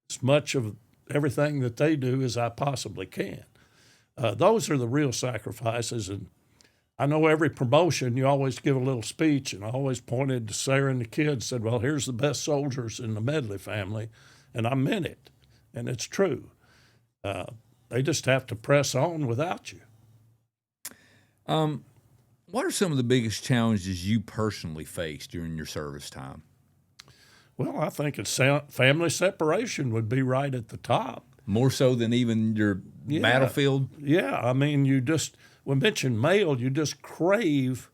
as much of everything that they do as I possibly can. Those are the real sacrifices. And I know every promotion, you always give a little speech, and I always pointed to Sarah and the kids, said, well, here's the best soldiers in the Medley family. And I meant it. And it's true. They just have to press on without you. What are some of the biggest challenges you personally faced during your service time? Well, I think it's family separation would be right at the top. More so than even your battlefield? Yeah, I mean, we mentioned mail, you just crave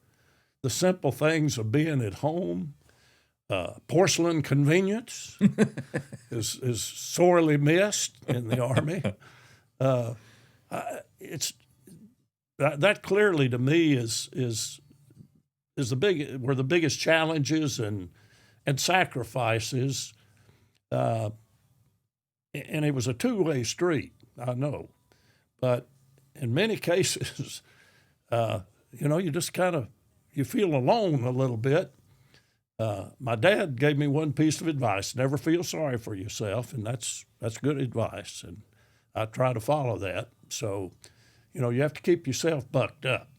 the simple things of being at home. Porcelain convenience is sorely missed in the Army. It's that clearly to me is where the biggest challenges and sacrifices, and it was a two-way street, I know, but in many cases, you just you feel alone a little bit. My dad gave me one piece of advice: never feel sorry for yourself, and that's good advice, and I try to follow that. So, you have to keep yourself bucked up.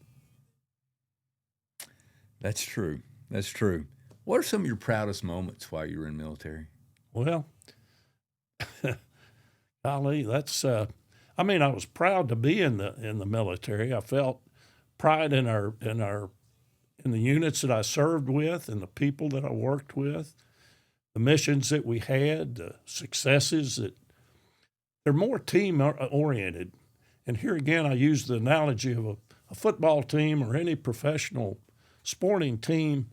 That's true. That's true. What are some of your proudest moments while you were in the military? Well, golly, that's. I was proud to be in the military. I felt pride in the units that I served with and the people that I worked with, the missions that we had, the successes that they're more team oriented. And here again, I use the analogy of a football team or any professional sporting team.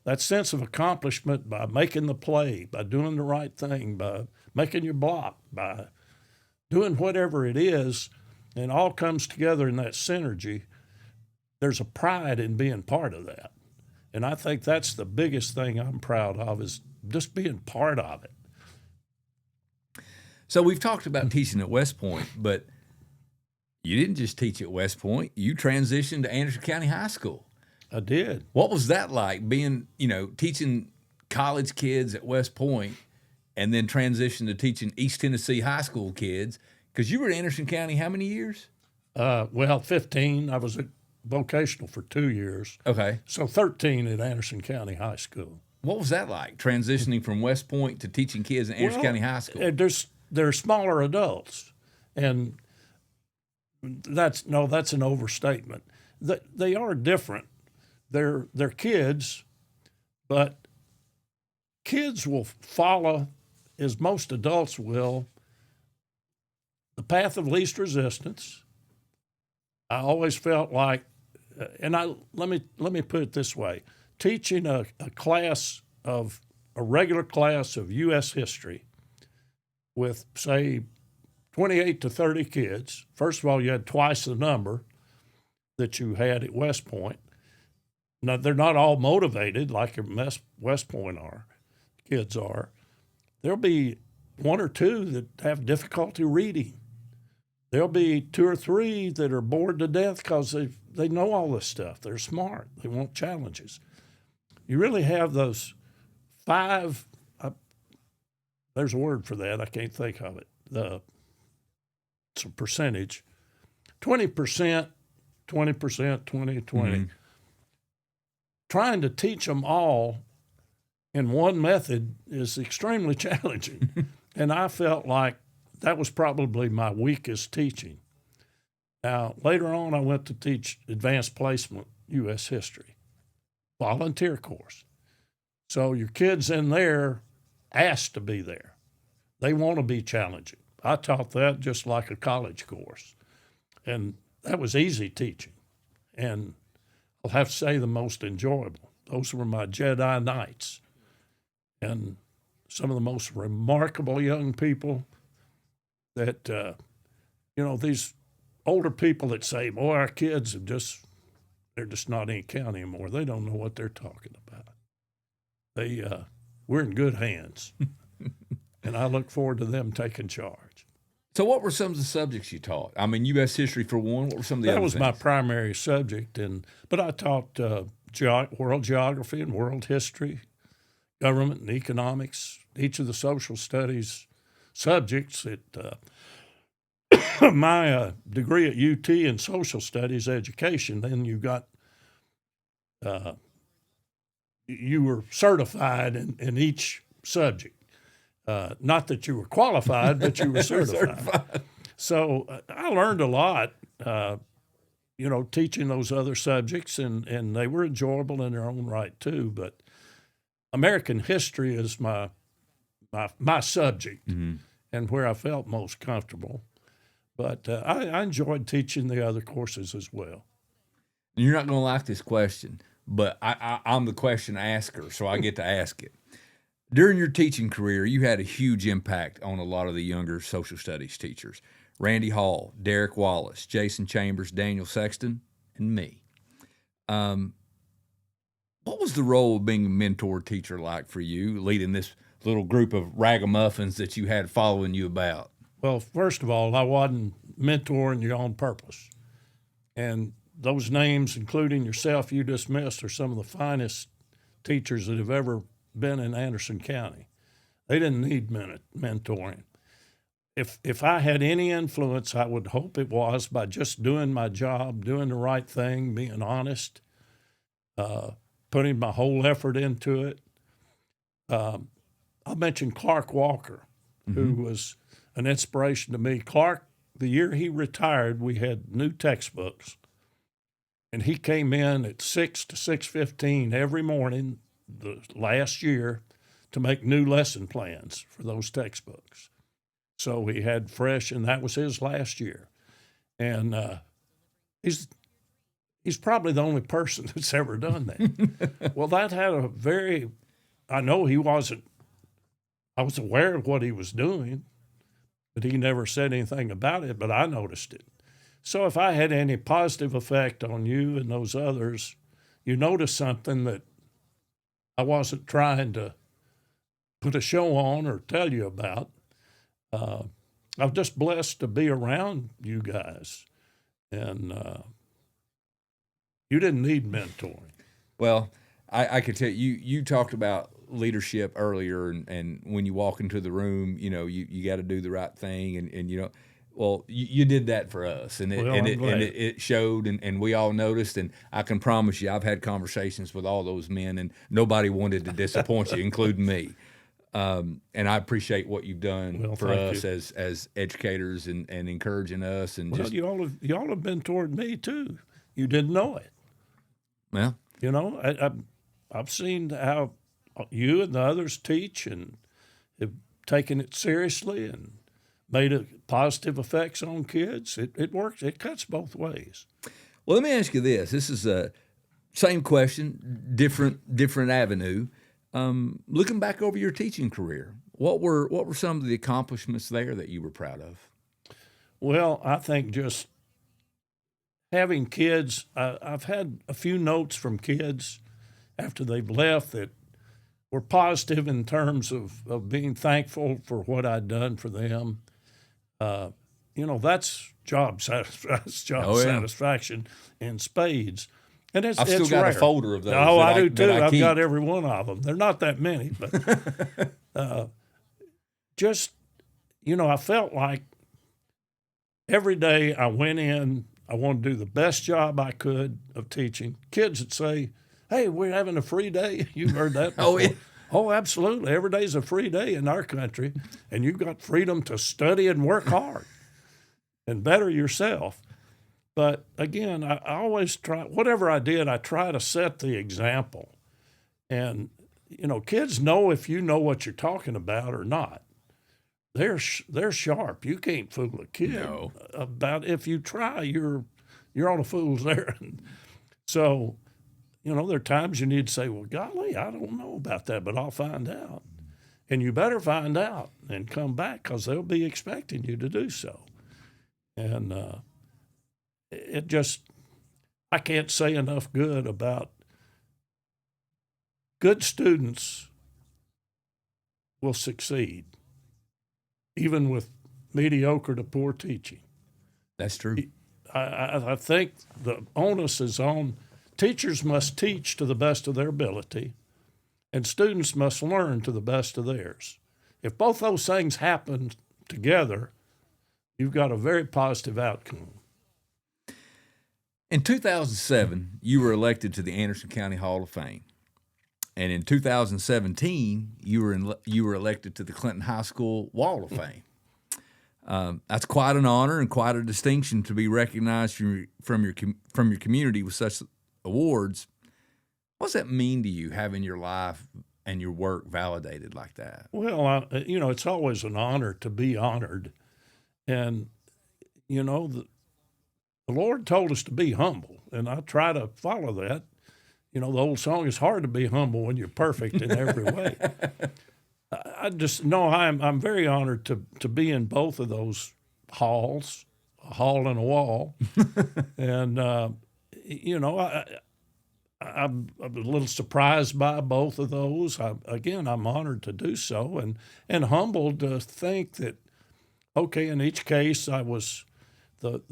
That sense of accomplishment by making the play, by doing the right thing, by making your block, by doing whatever it is, and all comes together in that synergy. There's a pride in being part of that. And I think that's the biggest thing I'm proud of, is just being part of it. So we've talked about teaching at West Point, but you didn't just teach at West Point. You transitioned to Anderson County High School. I did. What was that like, being, teaching college kids at West Point and then transition to teaching East Tennessee high school kids? Because you were in Anderson County how many years? 15. I was at vocational for 2 years. Okay. So 13 at Anderson County High School. What was that like, transitioning from West Point to teaching kids in Anderson County High School? They're smaller adults, and that's an overstatement. They are different. They're kids, but kids will follow, as most adults will, the path of least resistance. I always felt like, let me put it this way: teaching a regular class of U.S. history with, say, 28 to 30 kids. First of all, you had twice the number that you had at West Point. Now, they're not all motivated like your West Point kids are. There'll be one or two that have difficulty reading. There'll be two or three that are bored to death because they know all this stuff. They're smart. They want challenges. You really have those five, there's a word for that. I can't think of it. It's a percentage, 20%, 20%, 20, 20. Mm-hmm. Trying to teach them all in one method is extremely challenging. And I felt like that was probably my weakest teaching. Now, later on, I went to teach advanced placement U.S. history, volunteer course. So your kids in there asked to be there. They want to be challenging. I taught that just like a college course. And that was easy teaching. And I'll have to say the most enjoyable. Those were my Jedi Knights. And some of the most remarkable young people that, these older people that say, boy, our kids they're just not in county anymore. They don't know what they're talking about. We're in good hands. And I look forward to them taking charge. So what were some of the subjects you taught? I mean, U.S. history for one. What were some of the other things? That was my primary subject, but I taught world geography and world history, government and economics, each of the social studies subjects. My degree at UT in social studies education, then you were certified in each subject. Not that you were qualified, but you were certified. So I learned a lot, teaching those other subjects, and they were enjoyable in their own right too. But American history is my subject, mm-hmm. and where I felt most comfortable. But I enjoyed teaching the other courses as well. You're not going to like this question, but I'm the question asker, so I get to ask it. During your teaching career, you had a huge impact on a lot of the younger social studies teachers. Randy Hall, Derek Wallace, Jason Chambers, Daniel Sexton, and me. What was the role of being a mentor teacher like for you, leading this little group of ragamuffins that you had following you about? Well, first of all, I wasn't mentoring you on purpose. And those names, including yourself, you dismissed, are some of the finest teachers that have ever been in Anderson County. They didn't need mentoring. If I had any influence, I would hope it was by just doing my job, doing the right thing, being honest, putting my whole effort into it. I'll mention Clark Walker, mm-hmm. who was an inspiration to me. Clark, the year he retired, we had new textbooks. And he came in at 6 to 6:15 every morning the last year to make new lesson plans for those textbooks. So he had fresh, and that was his last year. And he's probably the only person that's ever done that. Well, that had a very, I know he wasn't, I was aware of what he was doing, but he never said anything about it, but I noticed it. So if I had any positive effect on you and those others, you notice something that I wasn't trying to put a show on or tell you about. I'm just blessed to be around you guys. And you didn't need mentoring. Well, I could tell you talked about leadership earlier, and when you walk into the room, you got to do the right thing, and well, you did that for us, and it showed, and we all noticed, and I can promise you, I've had conversations with all those men, and nobody wanted to disappoint you, including me. And I appreciate what you've done for us as educators and encouraging us, and just y'all have been toward me too. You didn't know it. Well, I've seen how you and the others teach and have taken it seriously and made positive effects on kids. It works. It cuts both ways. Well, let me ask you this. This is a same question, different avenue. Looking back over your teaching career, what were some of the accomplishments there that you were proud of? Well, I think just having kids, I've had a few notes from kids after they've left that were positive in terms of being thankful for what I'd done for them. That's job satisfaction in spades. And I've still got rare. a folder of those. Oh, I do too. I've got every one of them. They're not that many, but I felt like every day I went in, I wanted to do the best job I could of teaching. Kids would say, "Hey, we're having a free day." You've heard that before. Oh, yeah. Oh, absolutely. Every day's a free day in our country, and you've got freedom to study and work hard and better yourself. But again, I always try, whatever I did, I try to set the example. And, kids know if you know what you're talking about or not. They're sharp. You can't fool a kid about, if you try, you're on a fool's errand. So, there are times you need to say, well, golly, I don't know about that, but I'll find out. And you better find out and come back because they'll be expecting you to do so. And I can't say enough good about good students will succeed, even with mediocre to poor teaching. That's true. I think the onus is on teachers must teach to the best of their ability, and students must learn to the best of theirs. If both those things happen together, you've got a very positive outcome. In 2007, you were elected to the Anderson County Hall of Fame. And in 2017, you were elected to the Clinton High School Wall of Fame. That's quite an honor and quite a distinction to be recognized from your community with such awards. What does that mean to you, having your life and your work validated like that? Well, it's always an honor to be honored. And, the Lord told us to be humble, and I try to follow that. The old song, it's hard to be humble when you're perfect in every way. I just know I'm very honored to be in both of those halls, a hall and a wall. And, I'm a little surprised by both of those. I'm honored to do so and humbled to think that, okay, in each case I was the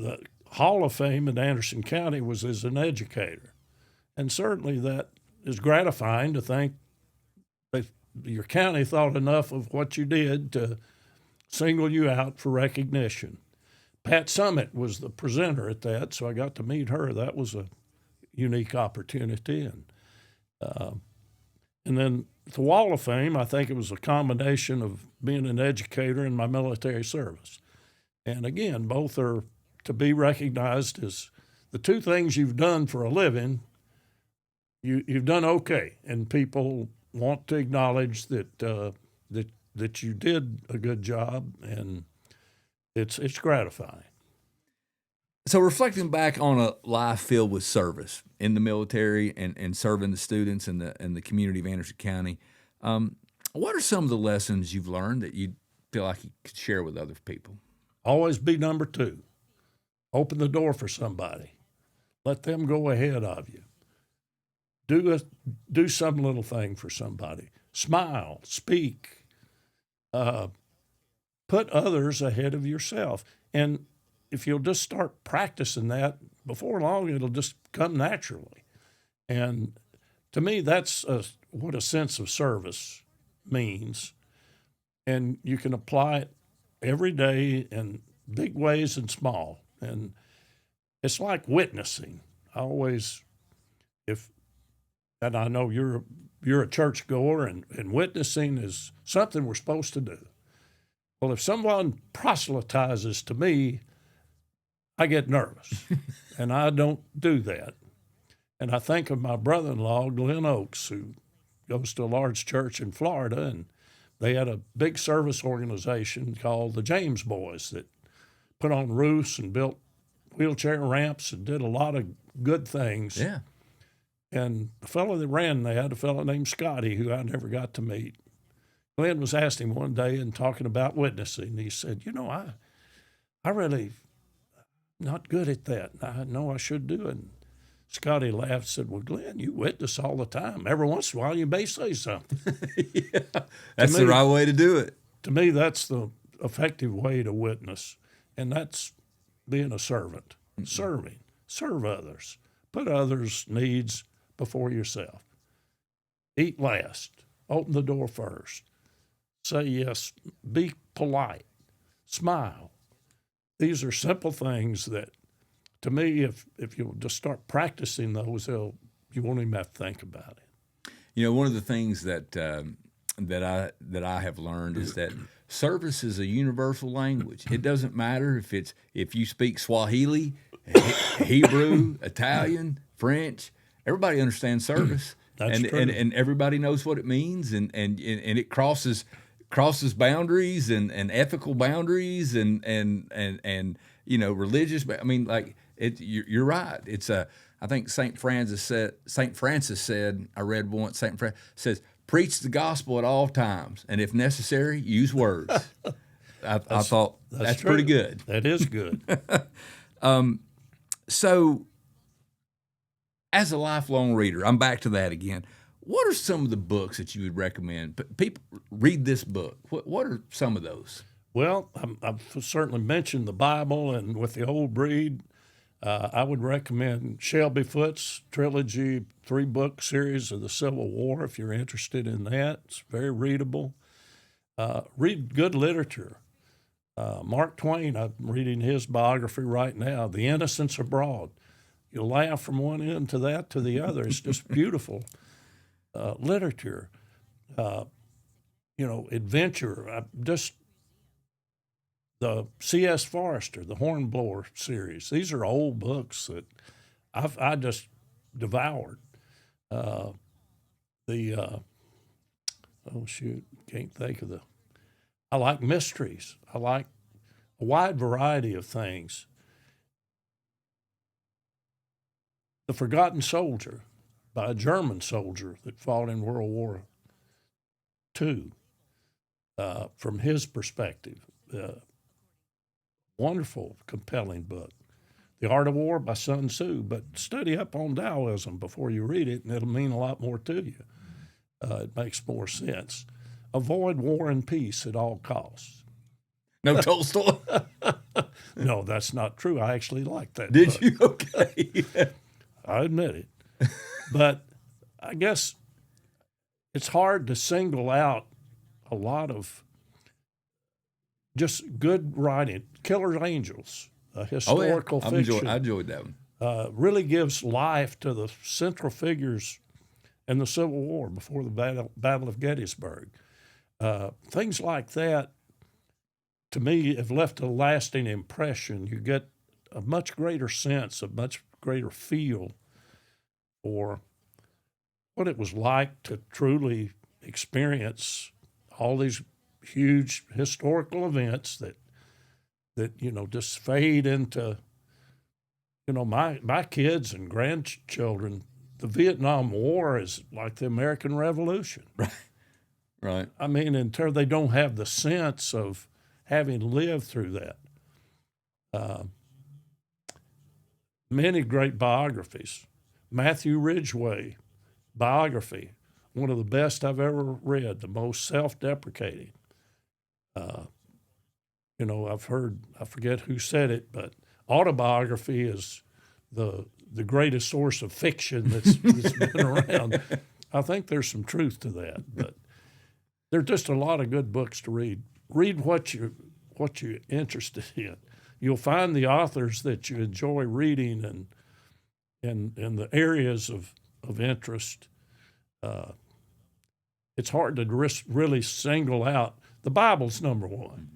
Hall of Fame in Anderson County was as an educator. And certainly that is gratifying to think that your county thought enough of what you did to single you out for recognition. Pat Summit was the presenter at that, so I got to meet her. That was a unique opportunity. And then the Wall of Fame, I think it was a combination of being an educator and my military service. And again, both are to be recognized as the two things you've done for a living, you've done okay, and people want to acknowledge that that you did a good job, and it's gratifying. So reflecting back on a life filled with service in the military and serving the students and the community of Anderson County, what are some of the lessons you've learned that you feel like you could share with other people? Always be number two. Open the door for somebody. Let them go ahead of you. Do some little thing for somebody. Smile, speak. Put others ahead of yourself. And if you'll just start practicing that, before long it'll just come naturally. And to me, that's what a sense of service means. And you can apply it every day in big ways and small. And it's like witnessing. I always, and I know you're a churchgoer, and witnessing is something we're supposed to do. Well, if someone proselytizes to me, I get nervous, and I don't do that. And I think of my brother-in-law, Glenn Oakes, who goes to a large church in Florida, and they had a big service organization called the James Boys that put on roofs and built wheelchair ramps and did a lot of good things. Yeah. And the fellow that ran, they had a fellow named Scotty, who I never got to meet. Glenn was asking him one day and talking about witnessing. He said, I really not good at that. I know I should do it. And Scotty laughed and said, well, Glenn, you witness all the time. Every once in a while, you may say something. Yeah, that's the right way to do it. To me, that's the effective way to witness. And that's being a servant, serving, serve others, put others' needs before yourself. Eat last, open the door first, say yes, be polite, smile. These are simple things that, to me, if you'll just start practicing those, you won't even have to think about it. One of the things that I have learned is that service is a universal language. It doesn't matter if you speak Swahili, Hebrew, Italian, French. Everybody understands service, That's true. And everybody knows what it means, and it crosses boundaries and ethical boundaries and religious. I mean, you're right. It's I think Saint Francis said, I read once, Saint Francis says, preach the gospel at all times, and if necessary, use words. I thought that's pretty good. That is good. So, as a lifelong reader, I'm back to that again. What are some of the books that you would recommend? People read this book. What are some of those? Well, I've certainly mentioned the Bible, and with the old breed, I would recommend Shelby Foote's trilogy, 3-book series of the Civil War, if you're interested in that. It's very readable. Read good literature. Mark Twain, I'm reading his biography right now, The Innocents Abroad. You'll laugh from one end to the other. It's just beautiful literature. Adventure. The C.S. Forester, the Hornblower series. These are old books that I just devoured. Can't think of I like mysteries. I like a wide variety of things. The Forgotten Soldier, by a German soldier that fought in World War II, from his perspective. Wonderful, compelling book. The Art of War by Sun Tzu, but study up on Taoism before you read it, and it'll mean a lot more to you. It makes more sense. Avoid war and peace at all costs. No Tolstoy? No, that's not true. I actually like that Did book. you? Okay. I admit it. But I guess it's hard to single out a lot of just good writing. Killer's Angels, a historical fiction. I enjoyed that one. Really gives life to the central figures in the Civil War before the Battle of Gettysburg. Things like that, to me, have left a lasting impression. You get a much greater sense, a much greater feel for what it was like to truly experience all these huge historical events that just fade into, my kids and grandchildren. The Vietnam War is like the American Revolution. Right. I mean, until they don't have the sense of having lived through that. Many great biographies. Matthew Ridgway, biography, one of the best I've ever read, the most self-deprecating. I've heard, I forget who said it, but autobiography is the greatest source of fiction that's been around. I think there's some truth to that, but there's just a lot of good books to read. Read what you're interested in. You'll find the authors that you enjoy reading and the areas of interest. It's hard to really single out. The Bible's number one,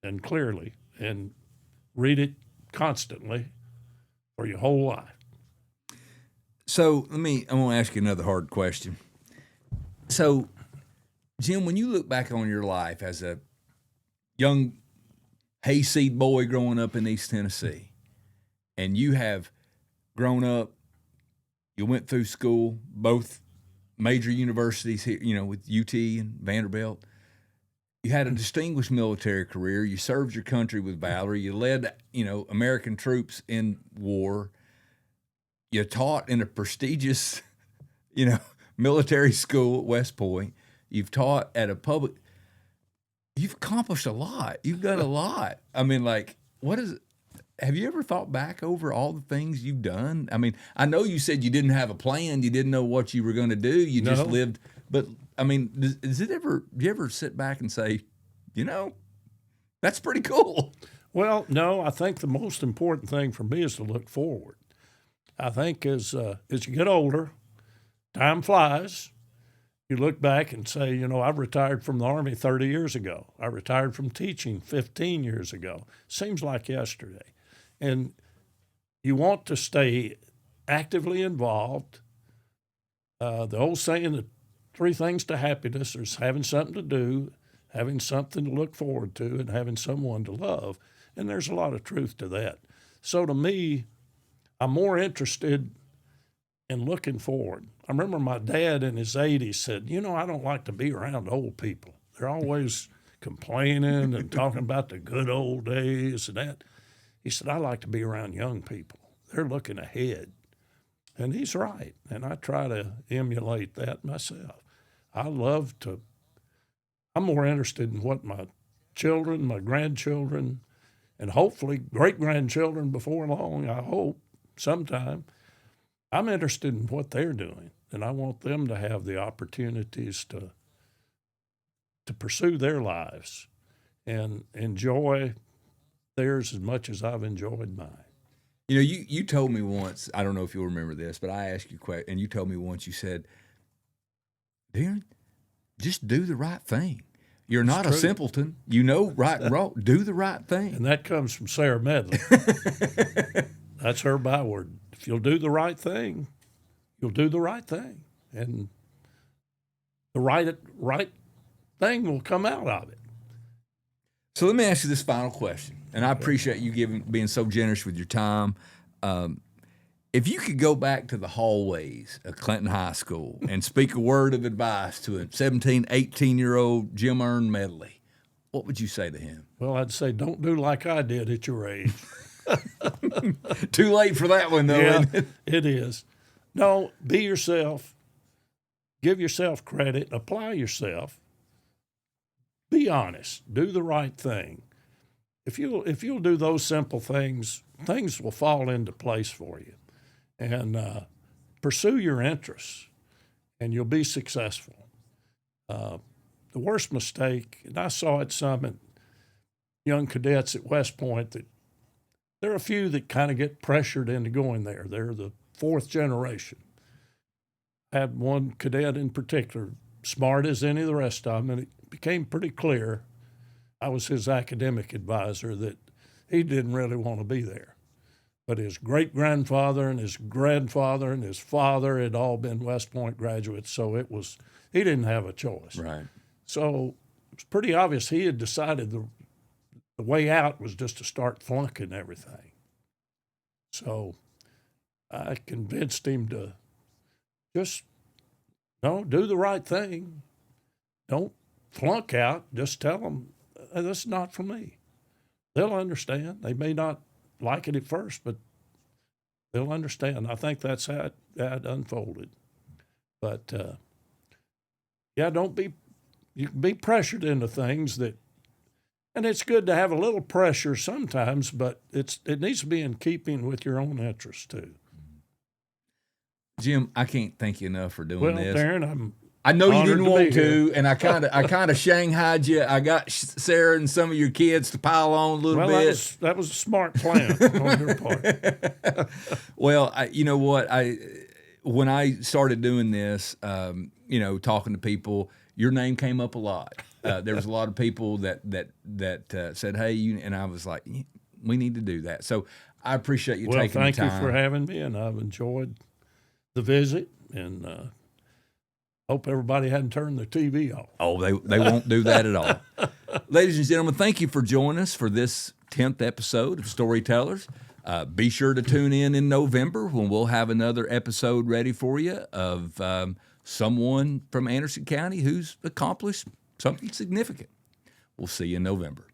and clearly, and read it constantly for your whole life. So I'm going to ask you another hard question. So, Jim, when you look back on your life as a young hayseed boy growing up in East Tennessee, and you have grown up, you went through school, both major universities here, with UT and Vanderbilt. You had a distinguished military career. You served your country with valor. You led, American troops in war. You taught in a prestigious, military school at West Point. You've taught at a public. You've accomplished a lot. You've done a lot. I mean, have you ever thought back over all the things you've done? I mean, I know you said you didn't have a plan. You didn't know what you were going to do. You just lived. But, I mean, do you ever sit back and say, that's pretty cool? Well, no, I think the most important thing for me is to look forward. I think as you get older, time flies. You look back and say, I retired from the Army 30 years ago. I retired from teaching 15 years ago. Seems like yesterday. And you want to stay actively involved. The old saying that 3 things to happiness is having something to do, having something to look forward to, and having someone to love. And there's a lot of truth to that. So to me, I'm more interested in looking forward. I remember my dad in his 80s said, I don't like to be around old people. They're always complaining and talking about the good old days and that. He said, I like to be around young people. They're looking ahead. And he's right. And I try to emulate that myself. I'm more interested in what my children, my grandchildren, and hopefully great-grandchildren before long, I hope, sometime. I'm interested in what they're doing, and I want them to have the opportunities to pursue their lives and enjoy theirs as much as I've enjoyed mine. You told me once, I don't know if you'll remember this, but I asked you a question, and you told me once, you said, Darren, just do the right thing. You're not a simpleton. You know right and wrong. Do the right thing. And that comes from Ern Medley. That's her byword. If you'll do the right thing, you'll do the right thing. And the right thing will come out of it. So let me ask you this final question, and I appreciate you being so generous with your time. If you could go back to the hallways of Clinton High School and speak a word of advice to a 17, 18-year-old Jim Ern Medley, what would you say to him? Well, I'd say don't do like I did at your age. Too late for that one, though. Yeah, isn't it? it is. No, be yourself. Give yourself credit. Apply yourself. Be honest. Do the right thing. If you'll do those simple things, things will fall into place for you. And pursue your interests, and you'll be successful. The worst mistake, and I saw it some at young cadets at West Point, that there are a few that kind of get pressured into going there. They're the 4th generation. I had one cadet in particular, smart as any of the rest of them, and it became pretty clear, I was his academic advisor, that he didn't really want to be there. but his great-grandfather and his grandfather and his father had all been West Point graduates, so he didn't have a choice. Right. So it's pretty obvious he had decided the way out was just to start flunking everything. So I convinced him to just do the right thing. Don't flunk out. Just tell them this is not for me. They'll understand. They may not like it at first, but they'll understand. I think that's how it unfolded. But you can be pressured into things and it's good to have a little pressure sometimes, but it needs to be in keeping with your own interests too. Jim, I can't thank you enough for doing this. Well, Darren, I know you didn't want to, here. and I kind of shanghaied you. I got Sarah and some of your kids to pile on a little bit. That was a smart plan on your part. Well, you know what? When I started doing this, talking to people, your name came up a lot. There was a lot of people that said, "Hey," and I was like, "We need to do that." So I appreciate you taking the time. Well, thank you for having me, and I've enjoyed the visit, and hope everybody hadn't turned their TV off. Oh, they won't do that at all. Ladies and gentlemen, thank you for joining us for this 10th episode of Storytellers. Be sure to tune in November when we'll have another episode ready for you of someone from Anderson County who's accomplished something significant. We'll see you in November.